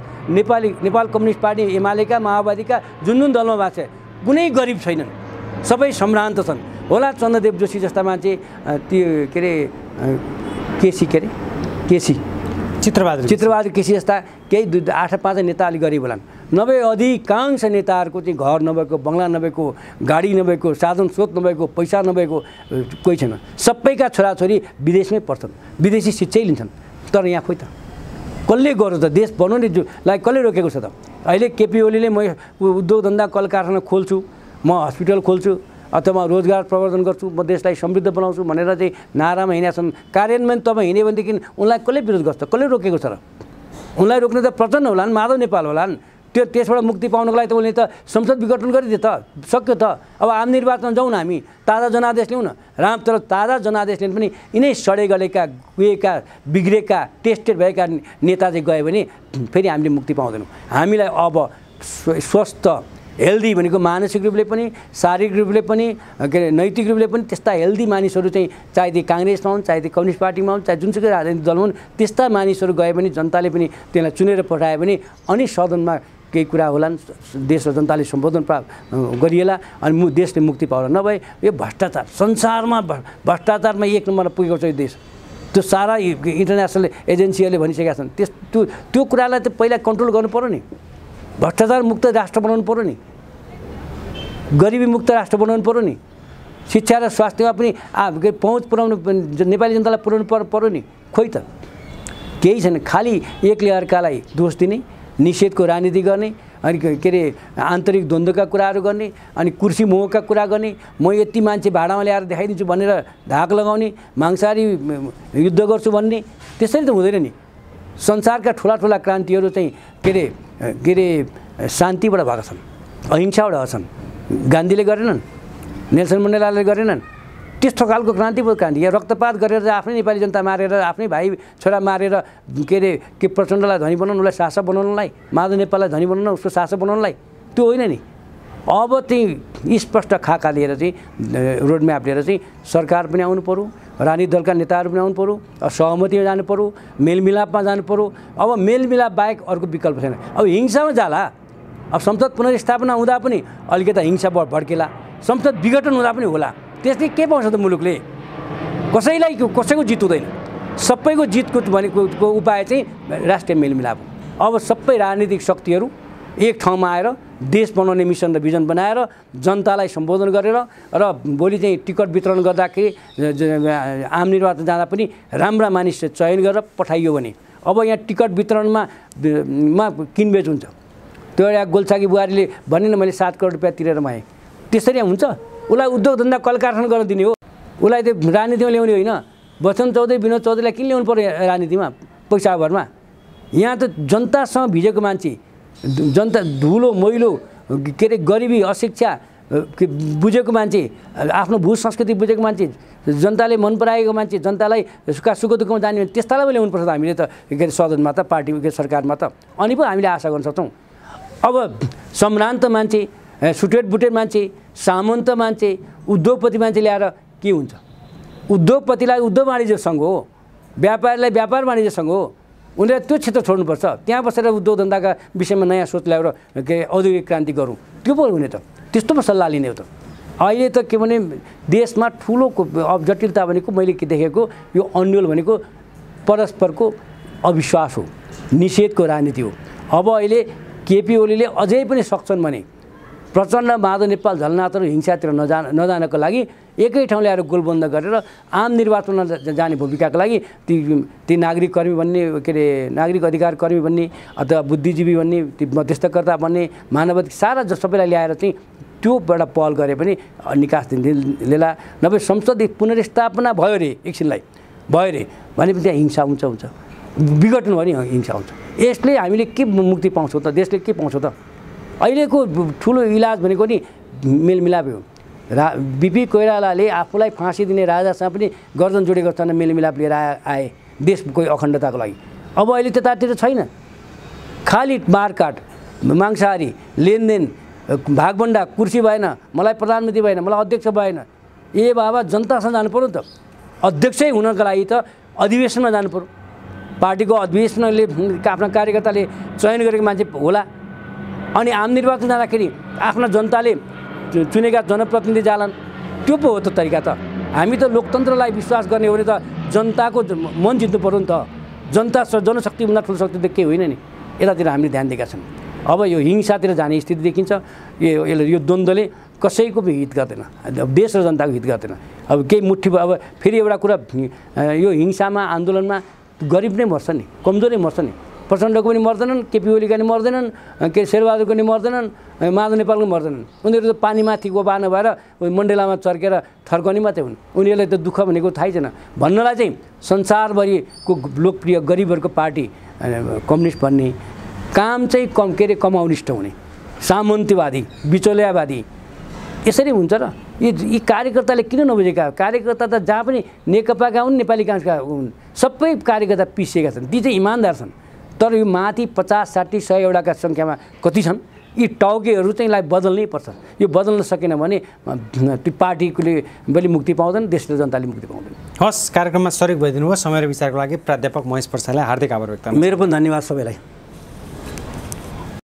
नेपाल कम्युनिस्ट पार्टी एमालेका, माओवादीका जुन दलमा भएको छ कुनै गरिब छैनन्, सबै सम्भ्रान्त छन्। होला चन्द्रदेव जोशी जस्ता मान्छे, त्यो के अरे केसी चित्रबहादुर केसी जस्ता केही 8-5 नेता अलिक गरिब होलान्, नभए अधिकांश नेताहरूको चाहिँ घर नभएको, बङ्गला नभएको, गाडी नभएको, साधन स्रोत नभएको, पैसा नभएको कोही छैन। सबैका छोराछोरी विदेशमै पढ्छन्, विदेशी शिक्षै लिन्छन्। तर यहाँ खोइ त कसले गर्यो त? देश बनाउने लाई कसले रोकेको छ त? अहिले केपी ओलीले म उद्योग धन्दा कल कारखाना खोल्छु, म हस्पिटल खोल्छु अथवा रोजगार प्रवर्धन गर्छु, म देशलाई समृद्ध बनाउँछु भनेर चाहिँ नारामा हिँडेका छन्। कार्यान्वयन तपाईँ हिँड्यो भनेदेखि उनलाई कसले विरोध गर्छ? कसले रोकेको छ र? उनलाई रोक्ने त प्रचण्ड होलान्, माधव नेपाल होलान्, त्यसबाट मुक्ति पाउनको लागि त उसले त संसद विघटन गरिदियो त, सक्यो त। अब आम निर्वाचनमा जाउँ न, हामी ताजा जनादेश ल्याउँ न। तर ताजा जनादेशले पनि यिनै सडे गलेका, गएका, बिग्रेका, टेस्टेड भएका नेता चाहिँ गयो भने फेरि हामीले मुक्ति पाउँदैनौँ। हामीलाई अब स्वस्थ हेल्दी भनेको मानसिक रूपले पनि, शारीरिक रूपले पनि, के अरे नैतिक रूपले पनि त्यस्ता हेल्दी मानिसहरू चाहिँ चाहे ती काङ्ग्रेसमा हुन्, चाहे ती कम्युनिस्ट पार्टीमा हुन्, चाहे जुनसुकै राजनीतिक दल हुन्, त्यस्ता मानिसहरू गए पनि जनताले पनि त्यसलाई चुनेर पठाए भने अनि सदनमा केही कुरा होलान्, देश र जनताले सम्बोधन गरिएला अनि देशले मुक्ति पाउला। नभए यो भ्रष्टाचार, संसारमा भ्रष्टाचारमा 1 नम्बरमा पुगेको छ यो देश। त्यो सारा इन्टरनेसनल एजेन्सीहरूले भनिसकेका छन्। त्यो कुरालाई त पहिला कन्ट्रोल गर्नु पर्यो नि। भ्रष्टाचार मुक्त राष्ट्र बनाउनु पर्यो नि, गरिबी मुक्त राष्ट्र बनाउनु पर्यो नि, शिक्षा र स्वास्थ्यमा पनि पहुँच पुर्याउनु, नेपाली जनतालाई पुर्याउनु पर्यो नि। खोइ त केही छैन, खालि एकले अर्कालाई दोष दिने, निषेधको राजनीति गर्ने, अनि के अरे आन्तरिक द्वन्द्वका कुराहरू गर्ने, अनि कुर्सी मोहका कुरा गर्ने, म यति मान्छे भाडामा ल्याएर देखाइदिन्छु भनेर धाक लगाउने, मांसाहारी युद्ध गर्छु भन्ने। त्यसरी त हुँदैन नि। संसारका ठुला ठुला क्रान्तिहरू चाहिँ के अरे शान्तिबाट भएका छन्, अहिंसाबाट भएका छन्। गान्धीले गरेनन्, नेल्सन मण्डेलाले गरेनन्। त्यस्तो खालको क्रान्ति यहाँ रक्तपात गरेर आफ्नै नेपाली जनता मारेर, आफ्नै भाइ छोरा मारेर के अरे के प्रचण्डलाई धनी बनाउनु, उसलाई शासक बनाउनलाई, माधव नेपाललाई धनी बनाउन, उसको शासक बनाउनलाई, त्यो होइन नि। अब चाहिँ स्पष्ट खाका लिएर चाहिँ रोडम्याप लिएर चाहिँ सरकार पनि आउनु पऱ्यो, राजनीतिक दलका नेताहरू पनि आउनु पऱ्यो, सहमतिमा जानु पऱ्यो, मेलमिलापमा जानु पऱ्यो। अब मेलमिलाप बाहेक अर्को विकल्प छैन। अब हिंसामा जाला। अब संसद पुनर्स्थापना हुँदा पनि अलिकति हिंसा भड्केला, संसद विघटन हुँदा पनि होला। त्यसले के पाउँछ त मुलुकले? कसैको जित हुँदैन। सबैको जितको भनेको उपाय चाहिँ राष्ट्रिय मेलमिलाप हो। अब सबै राजनीतिक शक्तिहरू एक ठाउँमा आएर देश बनाउने मिसन र भिजन बनाएर जनतालाई सम्बोधन गरेर र भोलि चाहिँ टिकट वितरण गर्दाखेरि आम निर्वाचन जाँदा पनि राम्रा मानिस चयन गरेर पठाइयो भने अब यहाँ टिकट वितरणमा किनबेच हुन्छ। त्यो एउटा गोल्छाकी बुहारीले भने न मैले 7 करोड रुपियाँ तिरेर मागेँ, त्यसरी हुन्छ? उसलाई उद्योग धन्दा कल कारखाना गर्न दिने हो, उसलाई त्यो राजनीतिमा ल्याउने होइन। बच्चन चौधरी, विनोद चौधरीलाई किन ल्याउनु पर्यो राजनीतिमा पैसाभरमा? यहाँ त जनतासँग भिजेको मान्छे, जनता धुलो मैलो के अरे गरिबी अशिक्षा बुझेको मान्छे, आफ्नो भू संस्कृति बुझेको मान्छे, जनताले मन पराएको मान्छे, जनतालाई सुख दुःखमा जाने त्यस्तालाई ल्याउनुपर्छ त हामीले त के अरे सदनमा त, पार्टी सरकारमा त। अनि पो हामीले आशा गर्न सक्छौँ। अब सम्भ्रान्त मान्छे, सुटेड बुटेड मान्छे, सामन्त मान्छे, उद्योगपति मान्छे ल्याएर के हुन्छ? उद्योगपतिलाई उद्योग वाणिज्य सङ्घ हो, व्यापारीलाई व्यापार वाणिज्य सङ्घ हो। उनीहरूले त्यो क्षेत्र छोड्नुपर्छ। त्यहाँ बसेर उद्योग धन्दाका विषयमा नयाँ सोच ल्याएर के औद्योगिक क्रान्ति गरौँ, त्यो पो हुने त। त्यस्तो पो सल्लाह लिने हो त। अहिले त के भने देशमा ठुलो अब जटिलता भनेको मैले के देखेको, यो अन्यल भनेको परस्परको अविश्वास हो, निषेधको राजनीति हो। अब अहिले केपी ओलीले अझै पनि सक्छन् भने प्रचण्ड, माधव नेपाल, झलनाथहरू हिंसातिर नजानको लागि एकै ठाउँ ल्याएर गोलबन्द गरेर आम निर्वाचनमा जाने भूमिकाको लागि ती नागरिक कर्मी भन्ने, के अरे नागरिक अधिकार कर्मी भन्ने अथवा बुद्धिजीवी भन्ने, ती मध्यस्थकर्ता भन्ने, मानवाधिकार सारा सबैलाई ल्याएर चाहिँ त्योबाट पहल गरे पनि निकास दिँदैला। नभए संसद पुनर्स्थापना भयो अरे एकछिनलाई भयो अरे भनेपछि त्यहाँ हिंसा हुन्छ, विघटन भयो नि हिंसा हुन्छ। यसले हामीले के मुक्ति पाउँछौँ त? देशले के पाउँछ त? अहिलेको ठुलो इलाज भनेको नि मेलमिलाप हो। बिपी कोइरालाले आफूलाई फाँसी दिने राजासँग पनि गर्दन जोडेको छ, मेलमिलाप लिएर आए देशको अखण्डताको लागि। अब अहिले त्यतातिर छैन, खालि मारकाट, मांसाहारी लेनदेन, भागभण्डा, कुर्सी भएन, मलाई प्रधानमन्त्री भएन, मलाई अध्यक्ष भएन। ए बाबा, जनतासँग जानु पर्यो नि त। अध्यक्षै हुनको लागि त अधिवेशनमा जानु पर्यो। पार्टीको अधिवेशनले आफ्ना कार्यकर्ताले चयन गरेको मान्छे होला। अनि आम निर्वाचन जाँदाखेरि आफ्ना जनताले चुनेका जनप्रतिनिधि जालान्। त्यो पो हो त तरिका त। हामी त लोकतन्त्रलाई विश्वास गर्ने हो भने त जनताको मन जित्नु पर्यो नि त। जनशक्तिभन्दा ठुलो शक्ति त केही होइन नि। यतातिर हामीले ध्यान दिएका छौँ। अब यो हिंसातिर जाने स्थिति देखिन्छ। यो द्वन्द्वले कसैको पनि हित गर्दैन, देश र जनताको हित गर्दैन। अब केही मुठी अब फेरि एउटा कुरा, यो हिंसामा आन्दोलनमा गरिब नै मर्छ नि, कमजोरै मर्छ नि। प्रचण्डको पनि मर्दैनन्, केपी ओलीका पनि मर्दैनन्, के शेरबहादुरको पनि मर्दैनन्, माधव नेपालको मर्दैनन्। उनीहरू त पानीमाथि गोबानो भएर मण्डेलामा चर्केर थर्कने मात्रै हुन्। उनीहरूलाई त दुःख भनेको थाहै छैन। भन्नलाई चाहिँ संसारभरिको लोकप्रिय गरिबहरूको पार्टी कम्युनिस्ट भन्ने, काम चाहिँ कम्युनिस्ट हुने, सामन्त्यवादी, बिचौलियावादी यसरी हुन्छ र यी कार्यकर्ताले किन नबुझेका? कार्यकर्ता त जहाँ पनि नेकपाका हुन्, नेपाली काङ्ग्रेसका हुन्, सबै कार्यकर्ता पिसिएका छन्, ती चाहिँ इमान्दार छन्। तर यो माथि 50, 60, 100 एउटाका सङ्ख्यामा कति छन्? यी टाउकेहरू चाहिँ लाई बदल्नै पर्छ। यो बदल्न सकेन भने त्यो पार्टीले पनि मुक्ति पाउँदैन, देशले जनताले मुक्ति पाउँदैन। हस्, कार्यक्रममा सरिक भइदिनु भयो। समय र विचारको लागि प्राध्यापक महेश प्रसादलाई हार्दिक आभार व्यक्त गर्छु। मेरो पनि धन्यवाद सबैलाई।